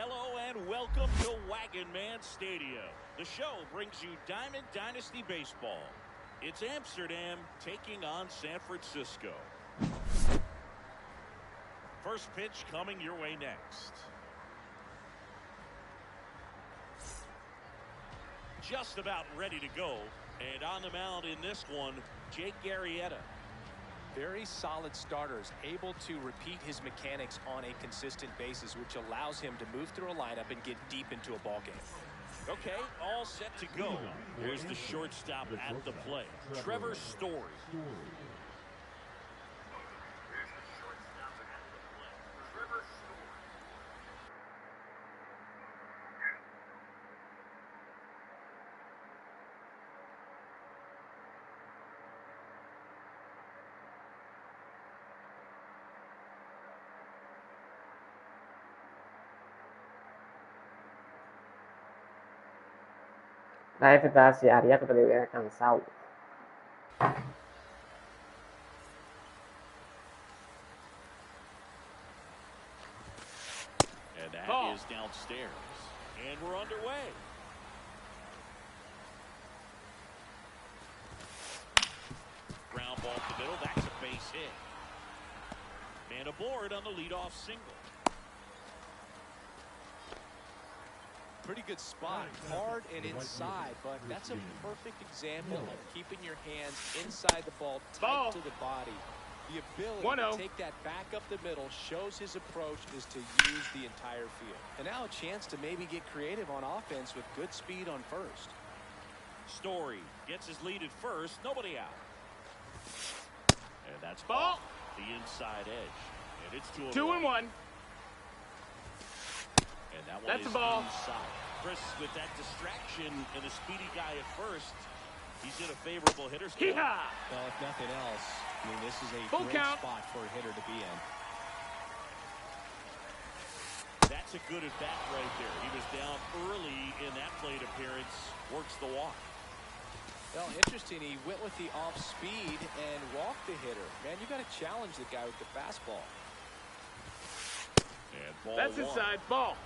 Hello and welcome to Wagon Man Stadium. The show brings you Diamond Dynasty Baseball. It's Amsterdam taking on San Francisco. First pitch coming your way next. Just about ready to go. And on the mound in this one, Jake Arrieta. Very solid starters, able to repeat his mechanics on a consistent basis, which allows him to move through a lineup and get deep into a ball game. Okay, all set to go. Here's the shortstop at the plate, Trevor Story. La FTA si haría que te hubiera cansado. And that is downstairs. And we're underway. Ground ball to the middle. That's a base hit. And aboard on the leadoff single. Pretty good spot, hard and inside, but that's a perfect example of keeping your hands inside the ball, tight to the body. The ability to take that back up the middle shows his approach is to use the entire field. And now a chance to maybe get creative on offense with good speed on first. Story gets his lead at first, nobody out. And that's off the inside edge. And it's 2-1. And that one is inside. Chris, with that distraction and a speedy guy at first, he's in a favorable hitter's spot. Well, if nothing else, I mean, this is a great spot for a hitter to be in. That's a good at bat right there. He was down early in that plate appearance, works the walk. Well, interesting, he went with the off speed and walked the hitter. Man, you got to challenge the guy with the fastball. And ball That's one. inside ball.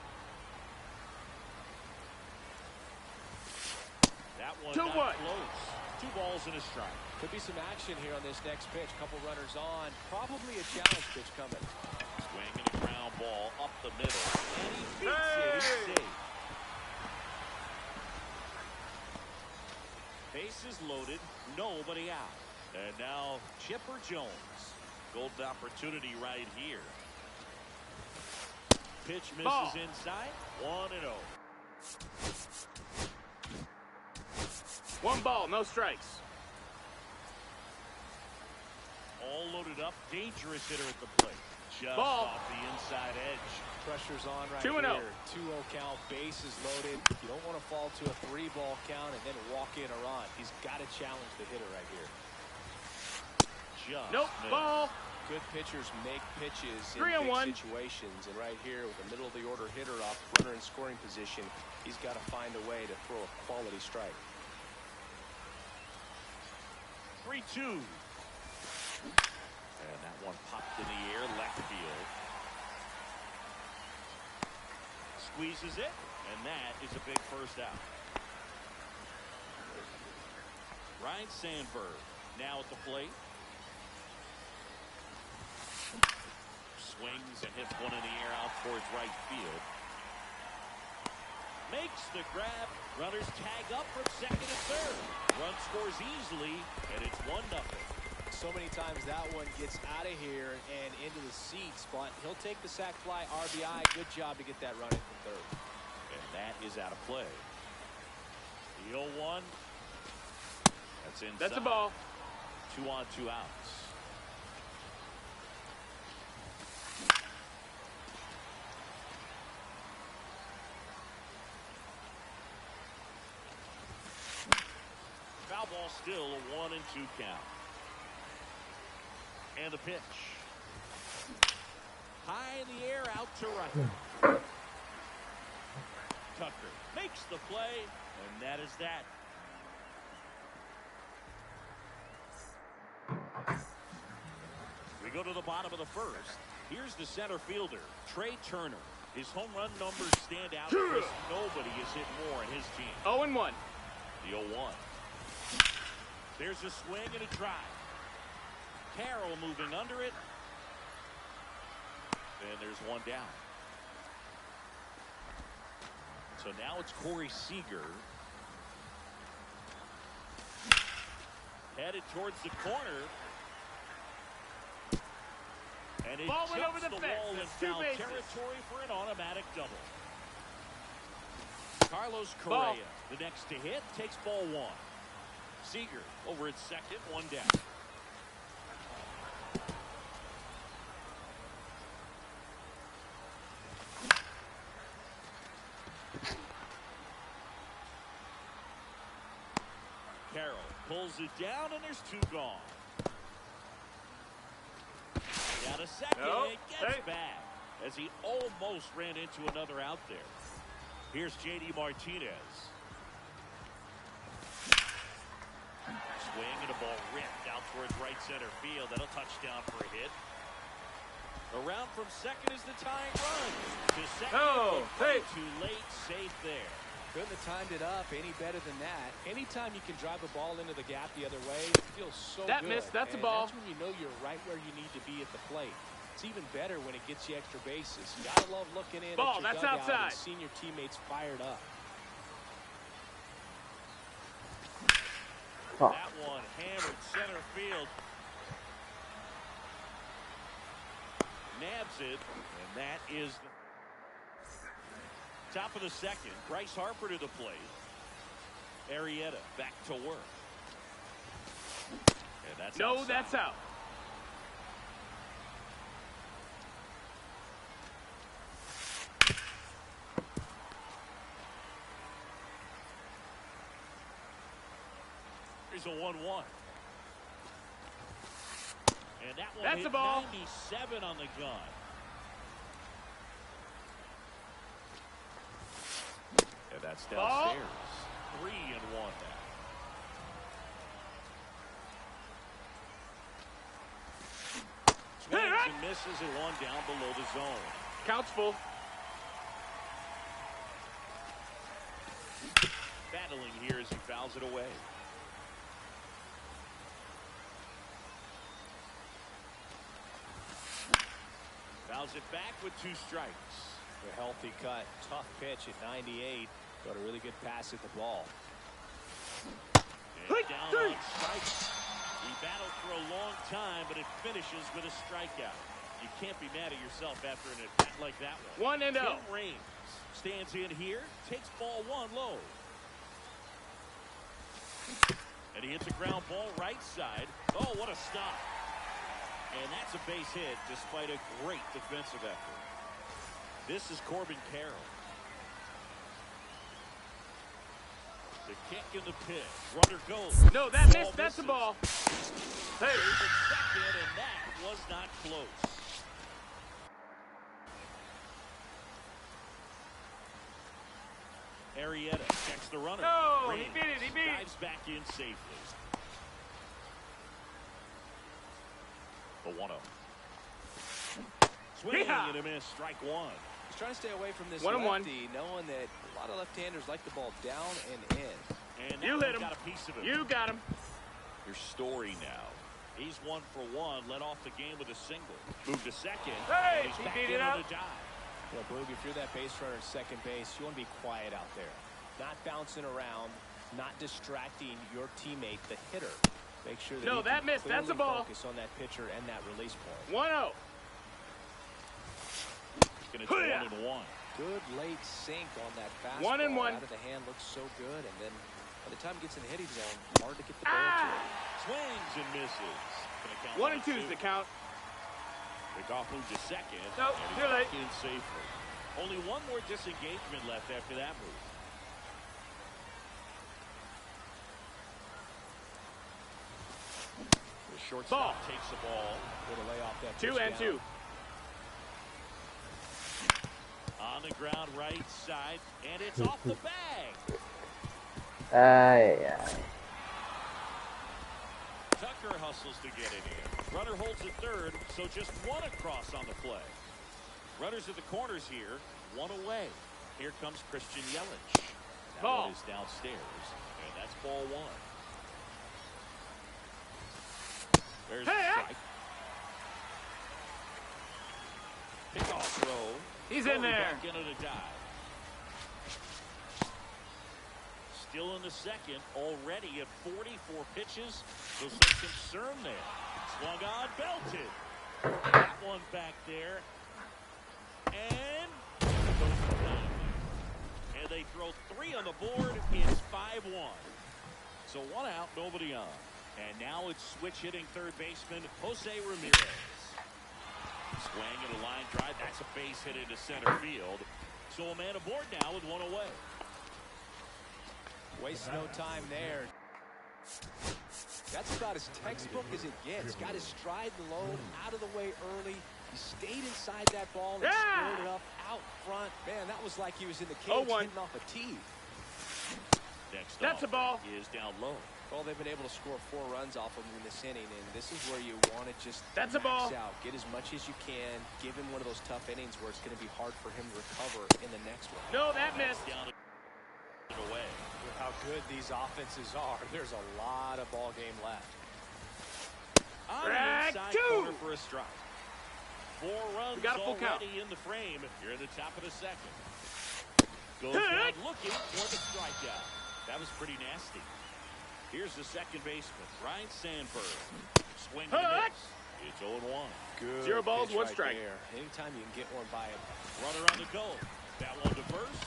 That one 2-1. got close. 2 balls and a strike. Could be some action here on this next pitch. Couple runners on. Probably a challenge pitch coming. Swinging a ground ball up the middle. And he beats it. He's safe. Bases loaded. Nobody out. And now Chipper Jones. Golden opportunity right here. Pitch misses inside. 1-0. 1 ball, no strikes. All loaded up. Dangerous hitter at the plate. Just off the inside edge. Pressure's on right 2-0. here. 2-0 count. Bases loaded. You don't want to fall to a 3-ball count and then walk in a run. He's got to challenge the hitter right here. Just Nope. missed. Ball. Good pitchers make pitches in 3-1. big situations, and right here with the middle of the order hitter up, runner in scoring position, he's got to find a way to throw a quality strike. 3-2. And that one popped in the air, left field. Squeezes it, and that is a big first out. Ryne Sandberg now at the plate. Swings and hits one in the air out towards right field. Makes the grab. Runners tag up from second and third. Run scores easily, and it's 1-0. So many times that one gets out of here and into the seats, but he'll take the sac fly RBI. Good job to get that run in from third. And that is out of play. The 0-1. That's inside. That's a ball. 2 on, 2 outs. Foul ball still a 1-2 count. And the pitch. High in the air out to right. Tucker makes the play, and that is that. We go to the bottom of the first. Here's the center fielder, Trey Turner. His home run numbers stand out because nobody has hit more in his team. 0-1. The 0-1. There's a swing and a drive. Carroll moving under it. And there's one down. So now it's Corey Seager. Headed towards the corner. And it Ball went jumps over the the fence. wall in That's 2 foul bases. territory for an automatic double. Carlos Ball. Correa, the next to hit, takes ball 1. Seager over at second, 1 down. Carroll pulls it down, and there's 2 gone. Down to second, Nope. and gets Hey. back as he almost ran into another out there. Here's J.D. Martinez. Swing and a ball ripped out towards right center field. That'll touchdown for a hit. Around from second is the tying run. To second, Oh, but way hey. too late, safe there. Couldn't have timed it up any better than that. Anytime you can drive a ball into the gap the other way, it feels so That good. missed. That's a And ball. That's when you know you're right where you need to be at the plate. It's even better when it gets you extra bases. You gotta love looking in Ball, at your that's dugout outside. and seeing your teammates fired up. Oh. That one hammered center field. Nabs it, and that is the top of the second. Bryce Harper to the plate. Arrieta back to work. And that's No, outside. that's out. Here's a 1-1. And that one That's hit the ball. 97 on the gun. And that's Ball. downstairs. 3-1 now. Swings right. and misses and 1 down below the zone. Count's full. Battling here as he fouls it away. Fouls it back with 2 strikes. A healthy cut, tough pitch at 98, but a really good pass at the ball. And down on strikes. He battled for a long time, but it finishes with a strikeout. You can't be mad at yourself after an at-bat like that one. 1-0. Tim Raines stands in here, takes ball 1 low. And he hits a ground ball right side. Oh, what a stop. And that's a base hit despite a great defensive effort. This is Corbin Carroll. The kick in the pitch. Runner goes. No, that Ball missed. That's a misses. ball. Hey. Saves at second, and that was not close. Arrieta checks the runner. No, he Raines beat it, he beat it. dives back in safely. The 1-0. Swing Yeehaw. and a miss. Strike 1. He's trying to stay away from this 1-1. lefty, knowing that a lot of left-handers like the ball down and in. And You that hit one him. got a piece of it. You got him. Your Story now. He's 1 for 1. Led off the game with a single. Moved to second. Hey, and he's he back beat in it on up. the dive. Well, Boog, if you're that base runner at second base, you want to be quiet out there. Not bouncing around, not distracting your teammate, the hitter. Make sure that No, he that can missed. That's a clearly ball. focus on that pitcher and that release point. 1-0. Going to go 1-1. Good late sink on that fastball. 1-1. Out of the hand looks so good, and then by the time it gets in the hitting zone, hard to get the ball to it. Swings and misses. Gonna count 1 and 2 is the count. Kickoff moved to second. Nope, and he's too late. back in safely. Only 1 more disengagement left after that move. The shortstop Ball. takes the ball. Way to lay off that 2 pitch and down. 2. On the ground right side, and it's off the bag. Ay, ay. Tucker hustles to get it in. Runner holds at third, so just 1 across on the play. Runners at the corners here. one away. Here comes Christian Yelich. That Ball. one is downstairs, and that's ball one. There's Hey, a strike. Pickoff throw. He's in there. Back into the dive. Still in the second, already at 44 pitches. So some concern there. Swung on, belted. That one back there. And they throw 3 on the board. It's 5-1. So 1 out, nobody on. And now it's switch hitting third baseman Jose Ramirez. Swing and a line drive. That's a base hit into center field. So a man aboard now with 1 away. Waste no time there. That's about as textbook as it gets. Got his stride low, out of the way early. He stayed inside that ball and squared it up out front. Man, that was like he was in the cage hitting off a tee. Next That's a ball. Is down low. Well, they've been able to score 4 runs off him in this inning, and this is where you want to just That's a ball. max out. Get as much as you can. Give him one of those tough innings where it's going to be hard for him to recover in the next one. No, that missed. Down and away. With how good these offenses are, there's a lot of ball game left. On the inside corner for a strike. 4 runs got a full already count. in the frame. Here at the top of the second. Goes down looking for the strikeout. That was pretty nasty. Here's the second baseman, Ryan Sandberg. Swing and a miss. It's 0-1. Good 0 balls, pitch 1 right strike. there. Anytime you can get one by him. Runner on the go. That one to first.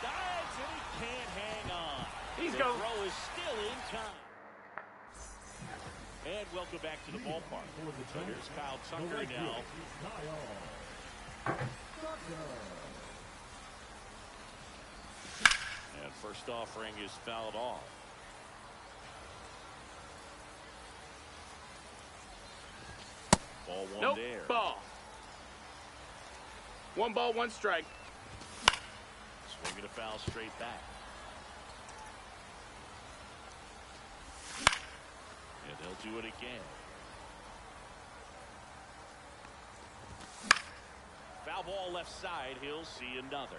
Dives and he can't hang on. He's the going. throw is still in time. And welcome back to the ballpark. So here's Kyle Tucker now. And first offering is fouled off. Ball 1 Nope. there. Ball. 1 ball, 1 strike. Swinging a foul straight back. And they'll do it again. Foul ball left side. He'll see another.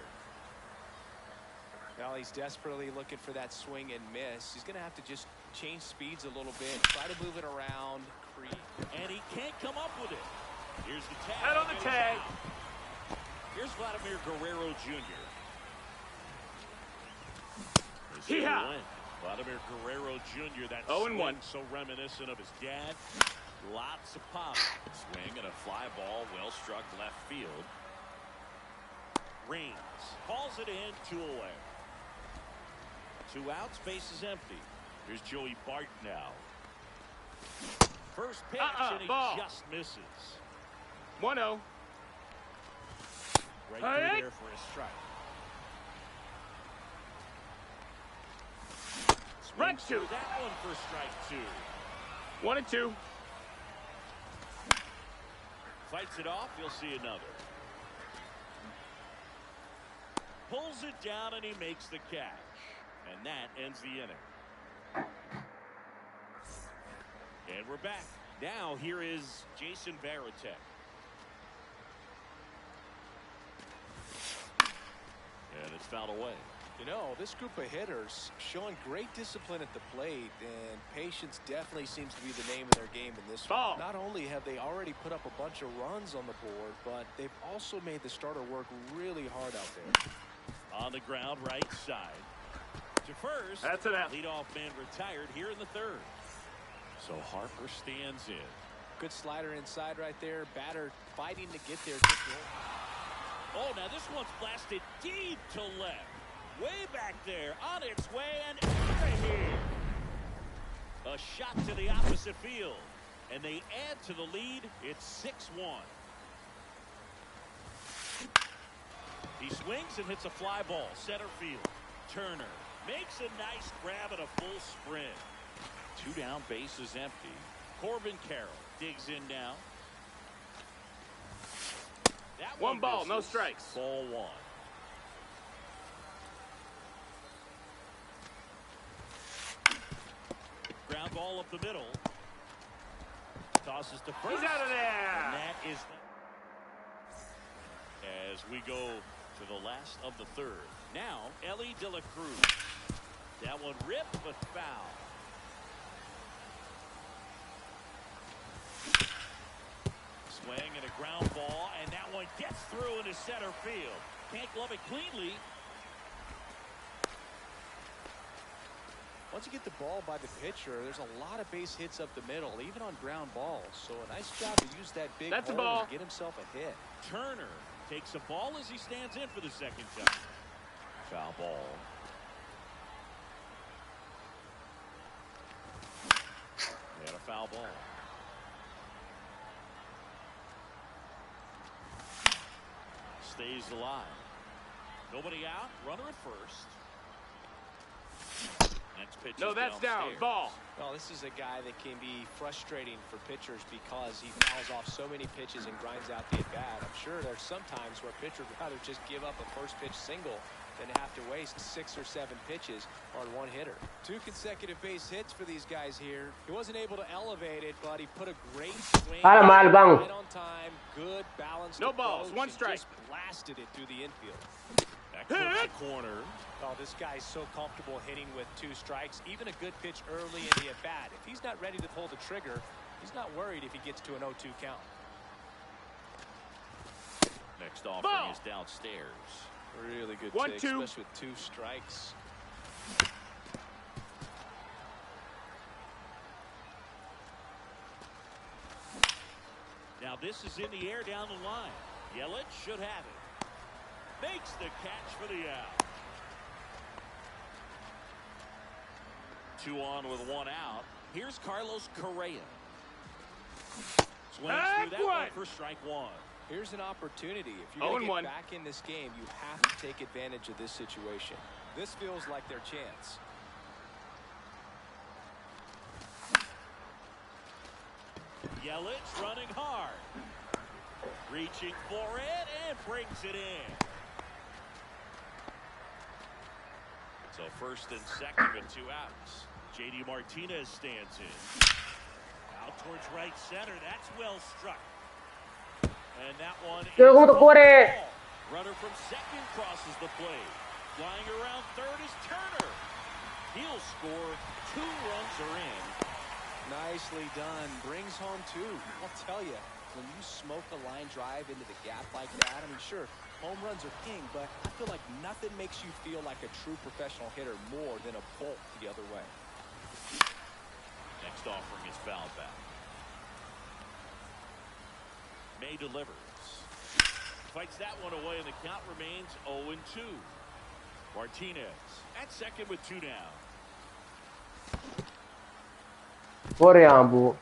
Well, he's desperately looking for that swing and miss. He's going to have to just change speeds a little bit, try to move it around, creep. And he can't come up with it. Here's the tag. Head on the tag. Here's Vladimir Guerrero Jr. Hee-haw. Vladimir Guerrero Jr. That 0-1. swing so reminiscent of his dad. Lots of pop. Swing and a fly ball well struck left field. Reigns calls it in, 2 away. 2 outs, base is empty. Here's Joey Bart now. First pitch and he ball. just misses. 1-0. Right Hey. through there for a strike. Strike Swings 2. through that one for strike 2. 1 and 2. Fights it off, you'll see another. Pulls it down and he makes the catch. And that ends the inning. And we're back. Now here is Jason Varitek. And it's fouled away. You know, this group of hitters showing great discipline at the plate, and patience definitely seems to be the name of their game in this Ball. one. Not only have they already put up a bunch of runs on the board, but they've also made the starter work really hard out there. On the ground, right side. To first. That's an out. Leadoff man retired here in the third. So Harper stands in. Good slider inside right there. Batter fighting to get there. Just Oh, now this one's blasted deep to left. Way back there. On its way and out of here. A shot to the opposite field. And they add to the lead. It's 6-1. He swings and hits a fly ball. Center field. Turner makes a nice grab and a full sprint. 2 down, base is empty. Corbin Carroll digs in now. That 1 ball, misses. no strikes. Ball 1. Ground ball up the middle. Tosses to first. He's out of And there. that is as we go to the last of the third. Now, Elly De La Cruz. That one ripped, but foul. Swing and a ground ball, and that one gets through into center field. Can't glove it cleanly. Once you get the ball by the pitcher, there's a lot of base hits up the middle, even on ground balls. So a nice job to use that big That's a hole ball. and get himself a hit. Turner takes a ball as he stands in for the second time. Foul ball. And a foul ball. Stays alive. Nobody out. Runner at first. Next pitch. No, that's down. Ball. Well, this is a guy that can be frustrating for pitchers because he fouls off so many pitches and grinds out the at-bat. I'm sure there's some times where a pitcher would rather just give up a first pitch single than have to waste 6 or 7 pitches on one hitter. 2 consecutive base hits for these guys here. He wasn't able to elevate it, but he put a great swing Para mal, bang. right on time. Good balanced No balls, approach, one and strike. just blasted it through the infield. Back towards the corner. Oh, this guy's so comfortable hitting with 2 strikes. Even a good pitch early in the at-bat. If he's not ready to pull the trigger, he's not worried if he gets to an 0-2 count. Next offering is downstairs. Really good 1-2. take, especially with 2 strikes. Now this is in the air down the line. Yelich should have it. Makes the catch for the out. 2 on with 1 out. Here's Carlos Correa. Swings through that one for strike 1. Here's an opportunity. If you're going to 0-1. get back in this game, you have to take advantage of this situation. This feels like their chance. Yelich running hard. Reaching for it and brings it in. So first and second with 2 outs. J.D. Martinez stands in. Out towards right center. That's well struck. And that one is Yo, ¿cómo tocó, ball. Runner from second crosses the plate. Flying around third is Turner. He'll score. 2 runs are in. Nicely done. Brings home 2. I'll tell you, when you smoke a line drive into the gap like that, I mean, sure, home runs are king, but I feel like nothing makes you feel like a true professional hitter more than a bolt the other way. Next offering is fouled back. May delivers. Fights that one away, and the count remains 0-2. Martinez at second with 2 down. Corriamo.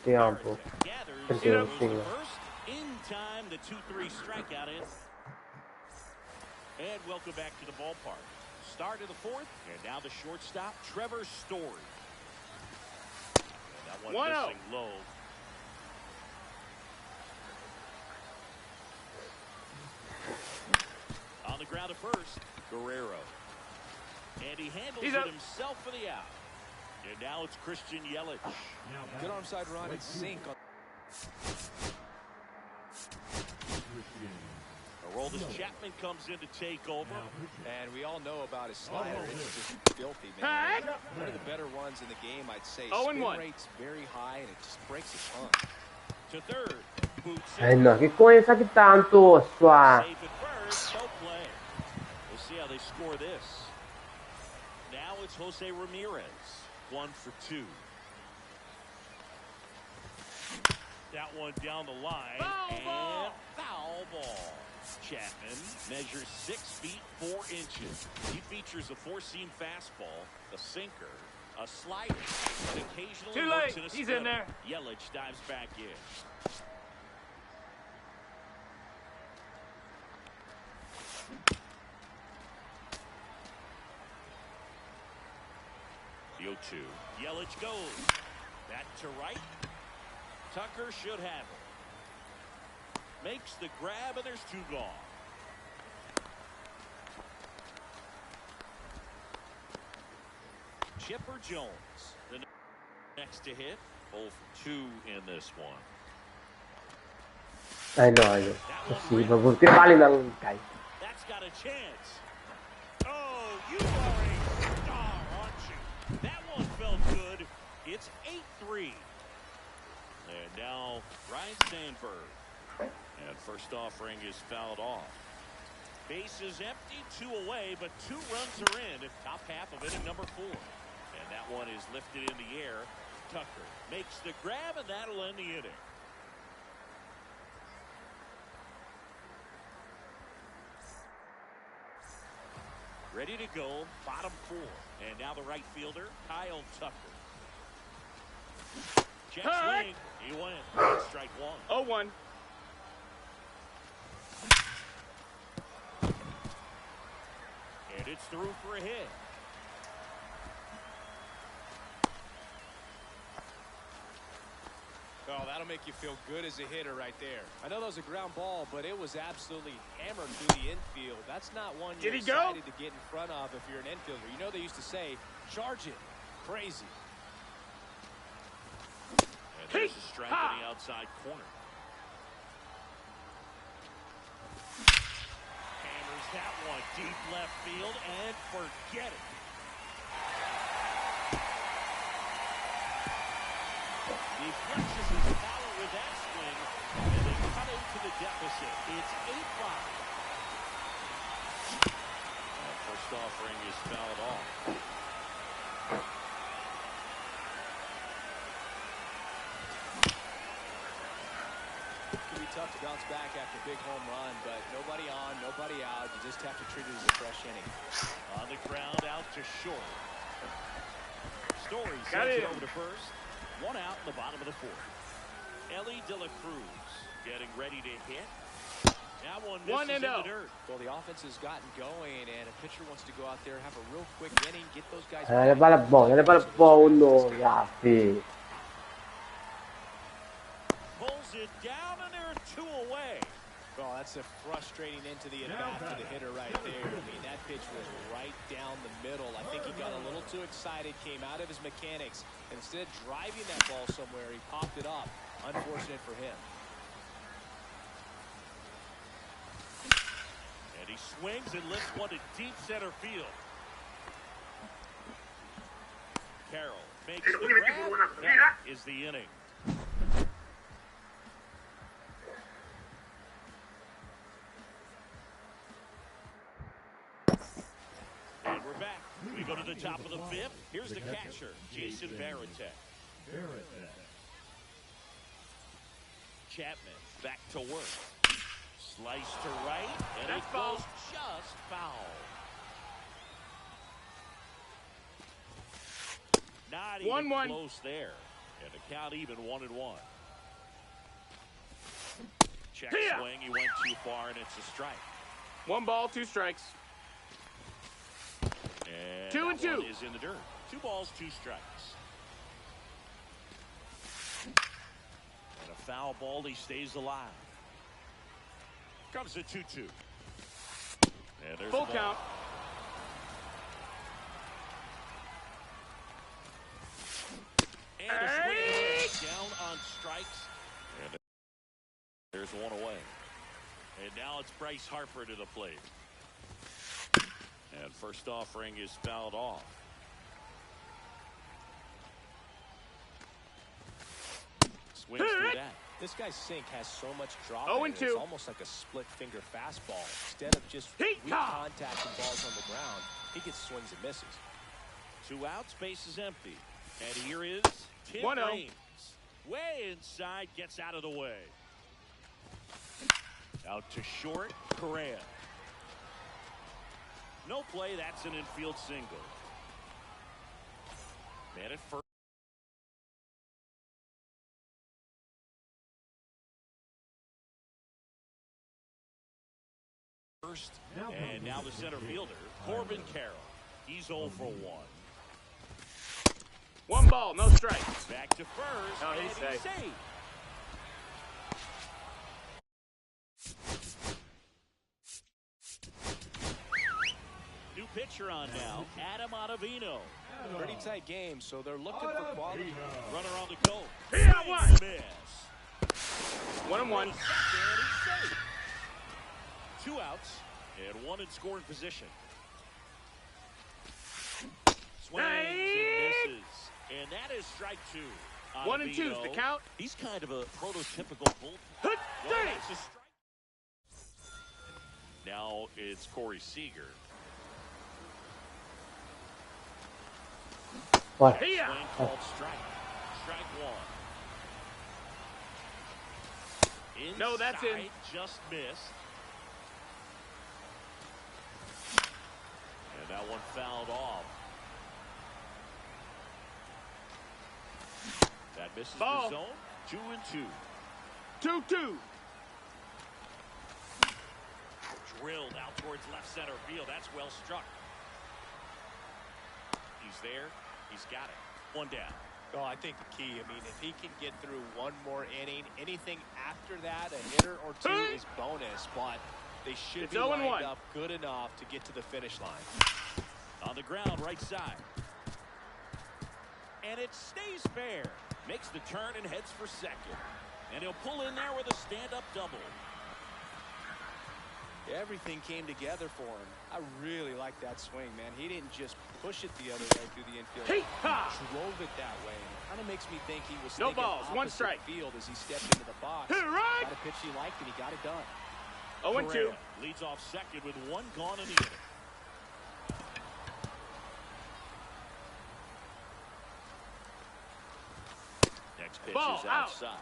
Tempo. Gathers Continua, goes to continua. first. In time, the 2-3 strikeout in. And welcome back to the ballpark. Start of the 4th, and now the shortstop, Trevor Story. And that one 1-0. missing low. On the ground at first, Guerrero. And he handles He's it up. himself for the out. And now it's Christian Yelich. Good onside run and sink. Aroldis Chapman comes in to take over. And we all know about his slider. It's just filthy, man. One of the better ones in the game, I'd say. 0-1. Spin rate's very high, and it just breaks his tongue. To third. Boots Eh no, che coglione sa che tanto qua. Safe at first. No play. We'll see how they score this. Now it's Jose Ramirez. 1 for 2. That one down the line. Foul ball. Foul ball. Chapman measures 6 feet 4 inches. He features a 4-seam fastball, a sinker, a slider, and occasionally Too works late. in a He's spinner. in there. Yelich dives back in. The 0-2. Yelich goes. That to right. Tucker should have it. Makes the grab, and there's 2 gone. Chipper Jones, the next to hit. 0 for 2 in this one. No, io. Così, ma pure pali da un cai. That's got a chance. Oh, you are a star, aren't you? That one felt good. It's 8-3. And now Ryan Sandberg. And first offering is fouled off. Base is empty, 2 away, but 2 runs are in. Top half of inning number 4. And that one is lifted in the air. Tucker makes the grab, and that'll end the inning. Ready to go, bottom 4. And now the right fielder, Kyle Tucker. Check swing. He went. Strike 1. 0-1. And it's through for a hit. Oh, that'll make you feel good as a hitter right there. I know that was a ground ball, but it was absolutely hammered through the infield. That's not one you're excited to get in front of if you're an infielder. You know they used to say, charge it. Crazy. And there's a strike in the outside corner. Hammers that one deep left field and forget it. He flexes his power with that swing, and they cut into the deficit. It's 8-5. First offering is fouled off. It can be tough to bounce back after a big home run, but nobody on, nobody out. You just have to treat it as a fresh inning. On the ground, out to short. Story sends it over to first. 1 out in the bottom of the 4th. Ellie De La Cruz getting ready to hit. That one misses in the dirt. Well, the offense has gotten going, and a pitcher wants to go out there, have a real quick inning, get those guys. Le palla buono, Raffi. Pulls it down, and there are 2 away. Well, that's a frustrating end to the at-bat for the hitter right there. I mean, that pitch was right down the middle. I think he got a little too excited, came out of his mechanics. Instead of driving that ball somewhere, he popped it up. Unfortunate for him. And he swings and lifts one to deep center field. Carroll makes the grab. That is the inning. And we're back. We go to the top of the 5th. Here's the catcher, Jason Varitek. Chapman back to work. Slice to right, and it goes just foul. Not even close there. And the count even 1-1. Check swing, he went too far, and it's a strike. 1 ball, 2 strikes. And 2-2 is in the dirt. 2 balls, 2 strikes. And a foul ball, he stays alive. Comes a 2-2. And there's full count. And a swing down on strikes. And there's 1 away. And now it's Bryce Harper to the plate. And first offering is fouled off. Swings through that. This guy's sink has so much drop. 0-2. It's almost like a split finger fastball. Instead of just weak contact and balls on the ground, he gets swings and misses. 2 outs, base is empty. And here is Tim 1-0. Raines. Way inside, gets out of the way. Out to short, Correa. No play, that's an infield single. Man at first. And now the center fielder, Corbin Carroll. He's 0 for 1. 1 ball, no strikes. Back to first. Oh, and he's safe. safe. New pitcher on now, Adam Ottavino. Pretty tight game, so they're looking for quality. Runner on the go. He got one. Miss. 1-1. And he's safe. 2 outs. And one in scoring position. Swings and misses. And that is strike two. 1 and 2's the count. He's kind of a prototypical bull. Well, that's a strike. Now it's Corey Seager. What? Swing called strike. Strike one. Inside, No, that's in. Just missed. And that one fouled off. That misses Ball. the zone. 2 and 2. 2-2. Drilled out towards left center field. That's well struck. He's there. He's got it. One down. Oh, I think the key, I mean, if he can get through one more inning, anything after that, a hitter or two is bonus, but they should be lined up good enough to get to the finish line. On the ground, right side. And it stays fair. Makes the turn and heads for second. And he'll pull in there with a stand-up double. Everything came together for him. I really like that swing, man. He didn't just push it the other way through the infield. He drove it that way. It kind of makes me think he was no thinking balls, one strike field as he stepped into the box. Got a pitch he liked, and he got it done. 0 and 2. Leads off second with one gone in the inning. Next pitch Ball is out. outside.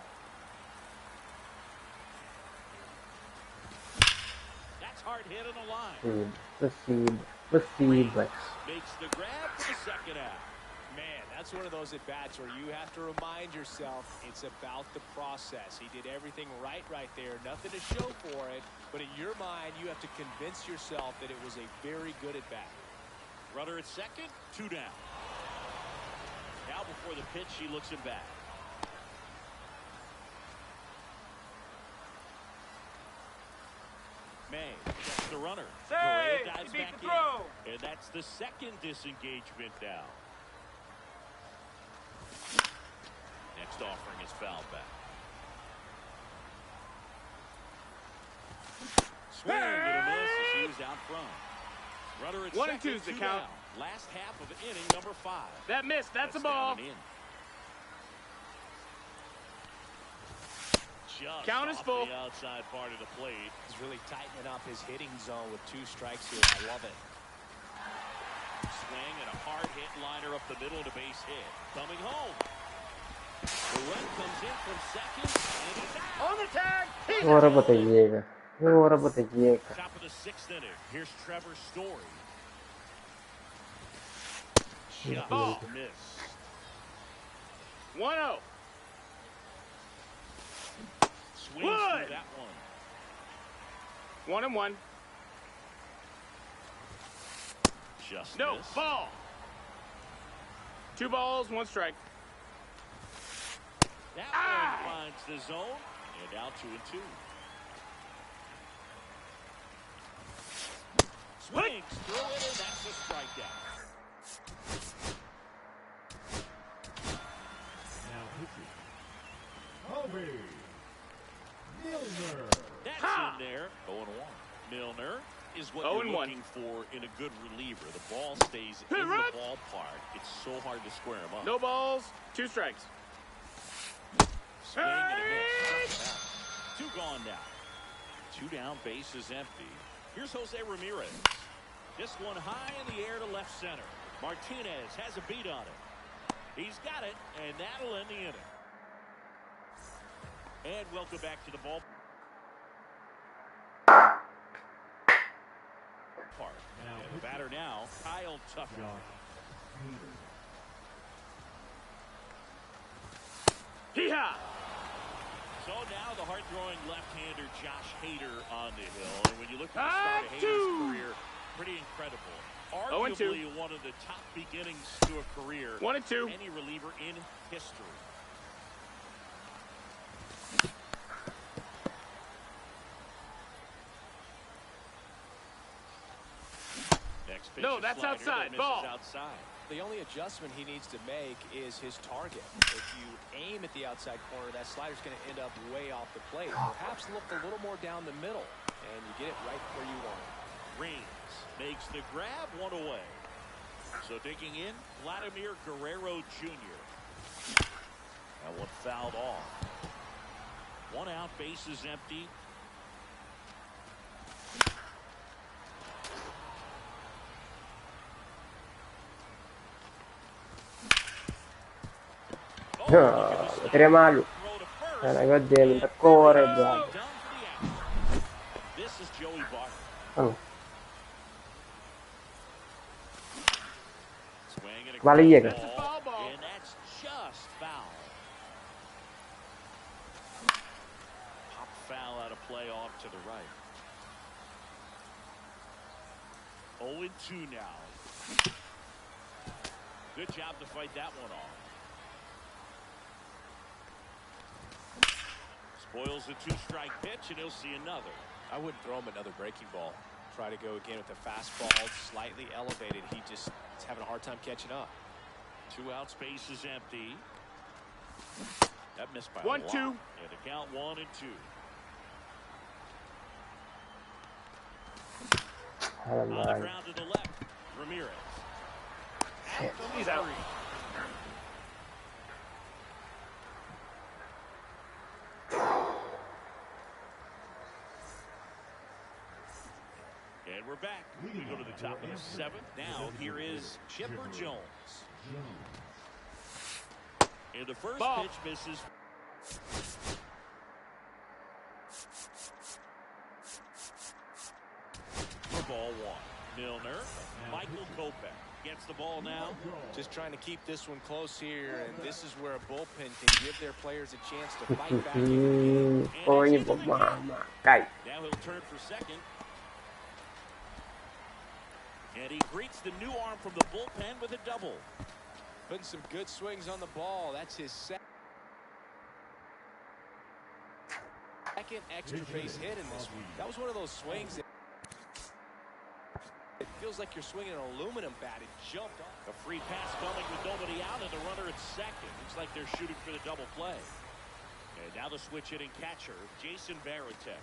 That's hard hit on the line. Receive. Makes the grab for the second out. Man, that's one of those at-bats where you have to remind yourself it's about the process. He did everything right there. Nothing to show for it. But in your mind, you have to convince yourself that it was a very good at-bat. Runner at second, 2 down. Now before the pitch, he looks him back. May checks the runner. Say, dives he beat back the throw. in. And that's the second disengagement now. Next offering is fouled back. Swing and a miss as he was out front. Runner at 1 and second, 2's the 2 count. down. Last half of inning number 5. That missed. That's a ball. Down and in. Just Count is off full. the outside part of the plate. He's really tightening up his hitting zone with 2 strikes here. I love it. Swing and a hard hit liner up the middle to base hit. Coming home. The run comes in from second, and he's out. On the tag. Top of the 6th inning. Here's Trevor Story. Just missed. 1-0. Swings through that one. 1-1. Just No, missed. ball. 2 balls, 1 strike. That one finds the zone, and now 2 and 2. Swings through it, and that's a strikeout. Now pitching. Kobe Milner. That's in there. 0-1. Milner is what you're 0-1. looking for in a good reliever. The ball stays in the ballpark. It's so hard to square him up. No balls, 2 strikes. Swing and a miss. 2 gone now. 2 down, base is empty. Here's Jose Ramirez. This one high in the air to left center. Martinez has a beat on it. He's got it, and that'll end the inning. And welcome back to the ball. And the batter now, Kyle Tucker. Hee-haw! So now the hard-throwing left-hander Josh Hader on the hill. And when you look at the start of Hader's career, pretty incredible. Arguably one of the top beginnings to a career 1 and 2. any reliever in history. Next pitch No, is that's slider outside. that misses Ball. outside. The only adjustment he needs to make is his target. If you aim at the outside corner, that slider's going to end up way off the plate. Perhaps look a little more down the middle, and you get it right where you want it. Reigns makes the grab, one away. So digging in, Vladimir Guerrero Jr. That one fouled off. One out, base is empty. Lo tiré malo. Sana قدام انت كورة ده. This is Joey Barton. Oh. Swinging Vale, a llega. ball, and that's just foul. Pop foul out of play off to the right. 0-2 now. Good job to fight that one off. Spoils the two-strike pitch, and he'll see another. I wouldn't throw him another breaking ball. Try to go again with the fastball, slightly elevated. He just is having a hard time catching up. 2 out, space is empty. That missed by 1-2. a lot. And the count 1-2. On the ground to the left, Ramirez. He's out. And we're back. We go to the top of the 7th. Now here is Chipper Jones. And the first Ball. pitch misses. For ball 1. Milner, Michael Kopech gets the ball now. Just trying to keep this one close here, and this is where a bullpen can give their players a chance to fight back. Now he'll turn for second. And he greets the new arm from the bullpen with a double. Putting some good swings on the ball. That's his second extra base hit in this one. That was one of those swings that it feels like you're swinging an aluminum bat. It jumped off. A free pass coming with nobody out, and the runner at second. Looks like they're shooting for the double play. And now the switch hitting catcher, Jason Varitek.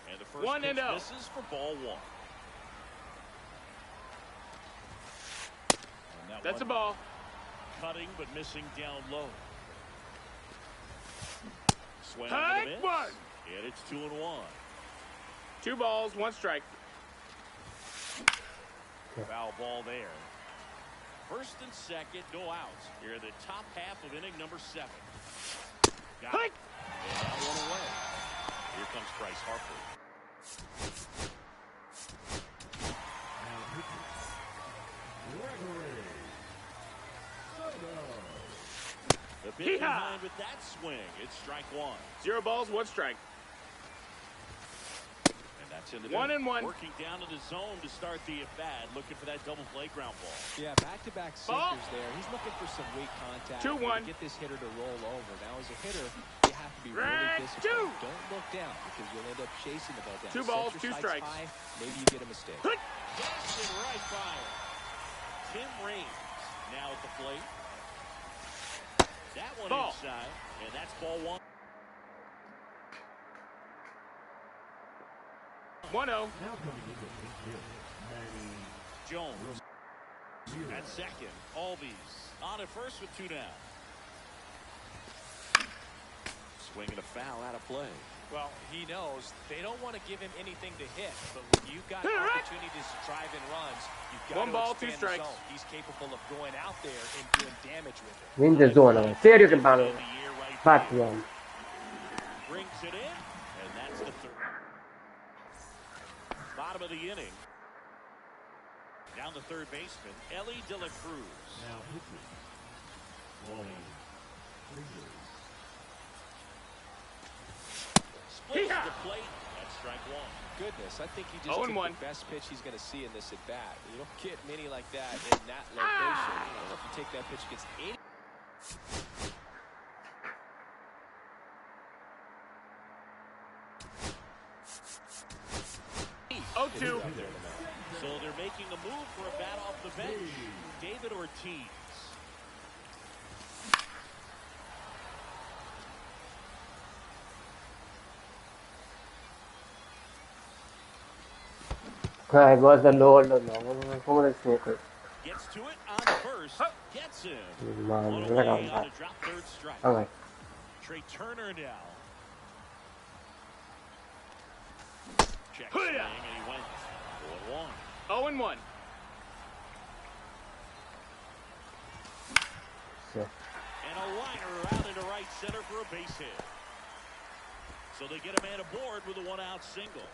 And the first pitch misses for ball 1. That's a ball. Cutting but missing down low. Swing High and a miss. one. And it's 2-1. 2 balls, 1 strike. Foul ball there. First and second, no outs. Here in the top half of inning number 7. Got it. And that one away. Here comes Bryce Harper. The pitch behind with that swing. It's strike 1. 0 balls, 1 strike. And that's in the 1-1. Working down in the zone to start the at-bat, looking for that double play ground ball. Yeah, back-to-back sinkers there. He's looking for some weak contact. 2-1. To get this hitter to roll over. Now, as a hitter, you have to be really disciplined. Don't look down because you'll end up chasing the ball down. 2 balls, 2 strikes. High, maybe you get a mistake. Blasted right by him. Tim Raines now at the plate. That one Ball. inside, and that's ball 1. 1-0. Jones at second. Albies on at first with 2 down. Swinging a foul out of play. Well, he knows they don't want to give him anything to hit, but when you've got opportunities to drive in runs, you've got 1 ball, to 2 expand the strikes. zone. He's capable of going out there and doing damage with it. In the zone, serio che vanno. Fatti, Brings it in, and that's the 3rd. Bottom of the inning. Down the third baseman, Ellie De La Cruz. Now pitching. Splits the plate. That's strike 1. Goodness, I think he just took the best pitch he's going to see in this at-bat. You don't get many like that in that location. I don't know if you take that pitch against any. 0-2. So they're making a move for a bat off the bench. David Ortiz. It was the low, no. Come on, smoker. Gets to it on the first. Gets him. Man, One wala away kang on bat. a drop third strike. Okay. Trey Turner now. Check swing, and he went 4-1. 0-1. So, And a liner out into right center for a base hit. So they get a man aboard with a one-out single.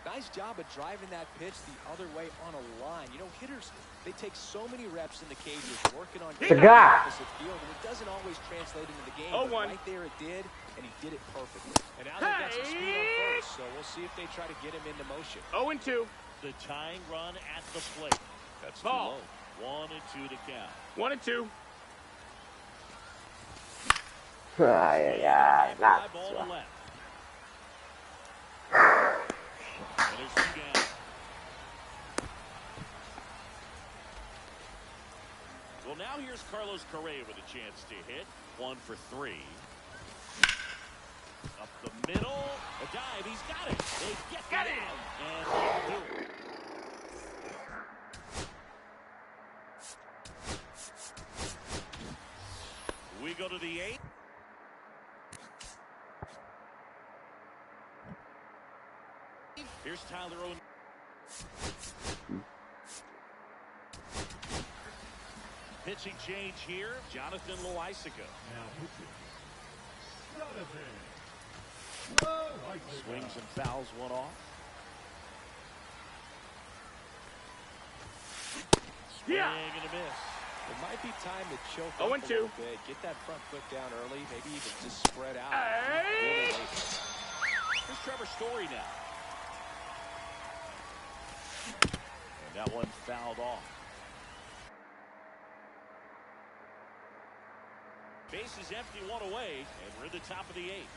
Nice job of driving that pitch the other way on a line. You know, hitters, they take so many reps in the cages working on the opposite field, and it doesn't always translate into the game. But right there it did, and he did it perfectly. And now they've got some speed on first, so we'll see if they try to get him into motion. 0-2. The tying run at the plate. That's too low. 1-2 to count. 1-2. yeah, Fly that's ball to right. left. And there's two down. Well, now here's Carlos Correa with a chance to hit. 1 for 3. Up the middle. A dive. He's got it. They get it. And they do it. We go to the 8th. Here's Tyler Owen. Pitching change here, Jonathan Loaisiga. Now pitching. Swings and fouls one off. Swing and a miss. It might be time to choke up 0-2. a little bit. Get that front foot down early, maybe even just spread out. Really late. Here's Trevor Story now. And that one fouled off. Base is empty, one away, and we're at the top of the 8th.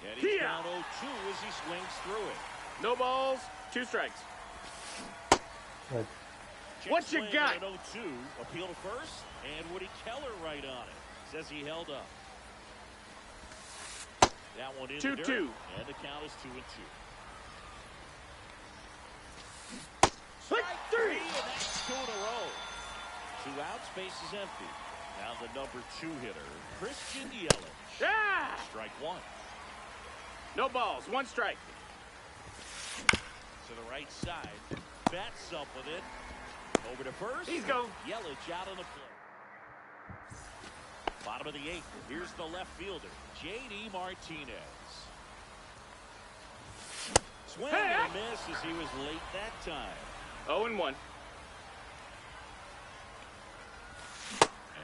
And he's down 0-2 as he swings through it. No balls, 2 strikes. Good. Check What you swing got? at 0-2, appeal to first, and Woody Keller right on it. Says he held up. That one in 2-2. the dirt, and the count is 2-2. Strike 3, and that's 2 in a row. 2 outs, base is empty. Now the number 2 hitter, Christian Yelich. Yeah! Strike 1. No balls, 1 strike. To the right side. Bats up with it. Over to first. He's go. Yelich out on the play. Bottom of the 8th. Here's the left fielder, J.D. Martinez. Swing and a miss as he was late that time. 0-1.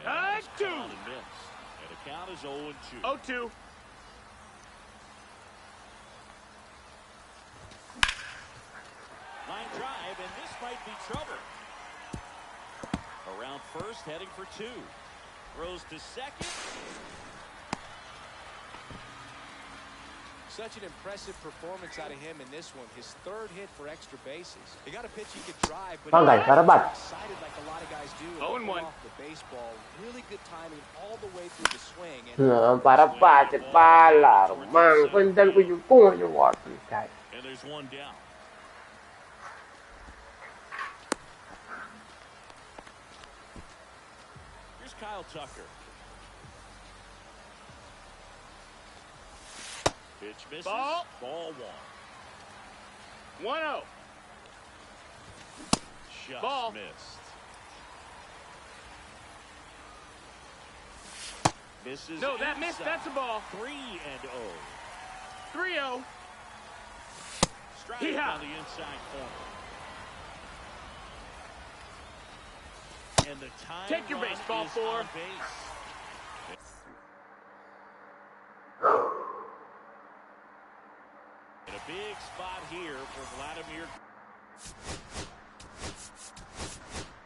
And 2. And miss. And the count is 0-2. 0-2. Line drive, and this might be trouble. Around first, heading for 2. Throws to second. Such an impressive performance out of him in this one. His 3rd hit for extra bases. He got a pitch he could drive, but Okay, he karabat. excited like a lot of guys do. 0-1. Off the baseball. Really good timing all the way through the swing. And Para bate pala, man, cuentan ko yung kung yung water guy. And there's one down. Here's Kyle Tucker. Pitch misses. Ball. Ball 1. 1-0. Just Ball. missed. Misses. No, that missed. inside. That's a ball. 3-0. 3-0. Strike Yeehaw. on the inside corner. And the time Take your run baseball, is 4. on base. In a big spot here for Vladimir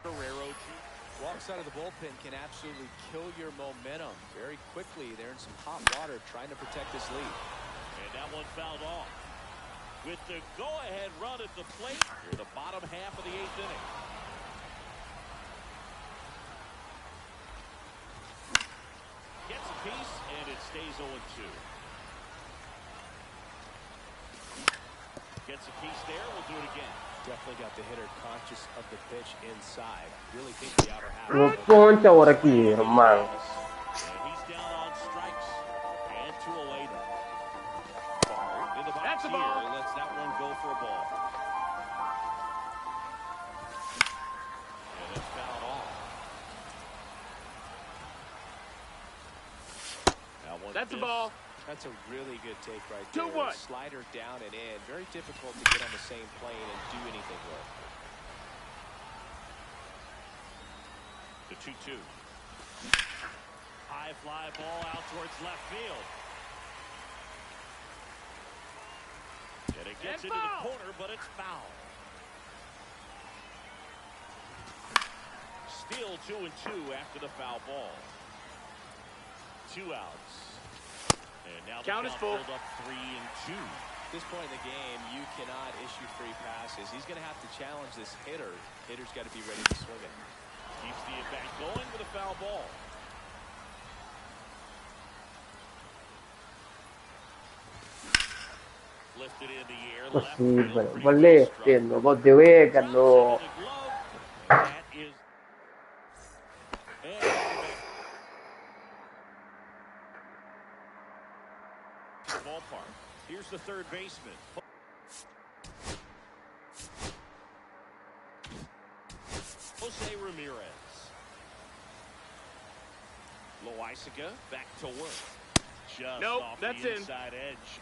Guerrero. walks out of the bullpen can absolutely kill your momentum very quickly. They're in some hot water trying to protect this lead. And that one fouled off. With the go-ahead run at the plate here, the bottom half of the 8th inning. Gets a piece, and it stays 0-2. Gets a piece there. We'll do it again. Definitely got the hitter conscious of the pitch inside. Really think the outer half. Poncha ora aqui, Romano. And he's down on strikes. And two away now. In the box That's a here, ball. lets that one go for a ball. And it's fouled off. That one That's a missed. ball. That's a really good take right 2-1. there. Slider down and in. Very difficult to get on the same plane and do anything with. The 2-2. High fly ball out towards left field. And it gets And into foul. the corner, but it's foul. Still 2-2 after the foul ball. 2 outs. And now the Count is full. filled up 3-2. At this point in the game, you cannot issue free passes. He's going to have to challenge this hitter. Hitter's got to be ready to swing it. Keeps the at-bat going with a foul ball. Lifted in the air. Left field, Possibile. pretty Volley, well struck. tendo, po' di wega, Drops no. it in the glove. That is. And ballpark. Here's the third baseman. Jose Ramirez. Loaisiga back to work. Just Nope, off that's the in. inside edge.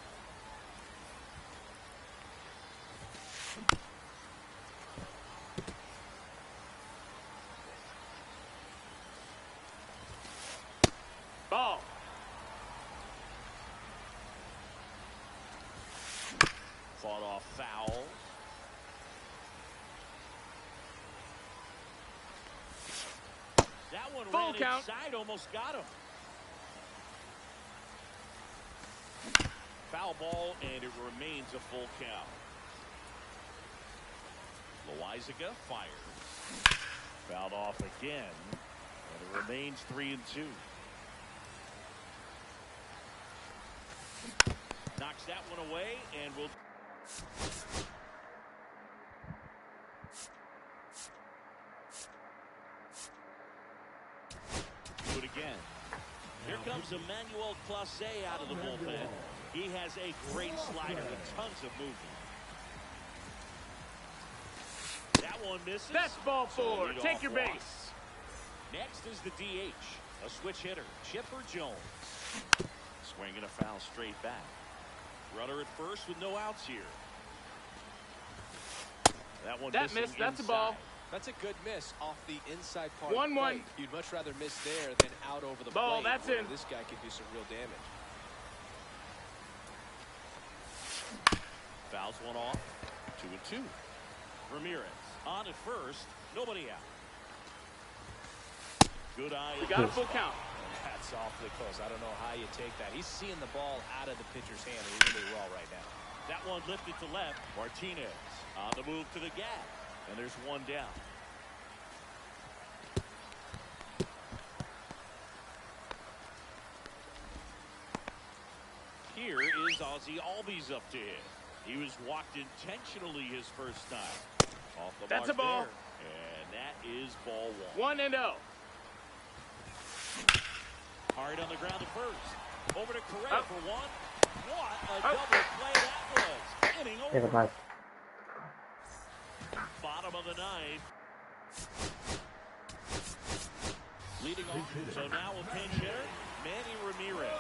Ball. Fought off foul. That one Full ran count. inside, almost got him. Foul ball, and it remains a full count. Loaisiga fires. Fouled off again, and it remains 3-2. Knocks that one away, and will. Do it again. Here comes Emmanuel Clase out of the bullpen. He has a great slider with tons of movement. That one misses. That's ball So 4. leadoff Take your walk. base. Next is the DH, a switch hitter, Chipper Jones. Swinging a foul straight back. Runner at first with no outs here. That one That missing missed. That's a inside. ball. That's a good miss off the inside part 1-1. of the plate. You'd much rather miss there than out over the Ball, plate. that's where in. This guy could do some real damage. Fouls one off. 2-2. Ramirez on at first. Nobody out. Good eye. We got a full count. That's awfully close. I don't know how you take that. He's seeing the ball out of the pitcher's hand really well right now. That one lifted to left. Martinez on the move to the gap. And there's one down. Here is Ozzie Albies up to hit. He was walked intentionally his first time. Off the That's mark a ball. there. And that is ball 1. 1-0. Hard on the ground at first. Over to Correa Up. for one. What a Up. double play that was. Inning Teka, over. pass. Bottom of the ninth. Leading off. So now a pinch hitter, Manny Ramirez.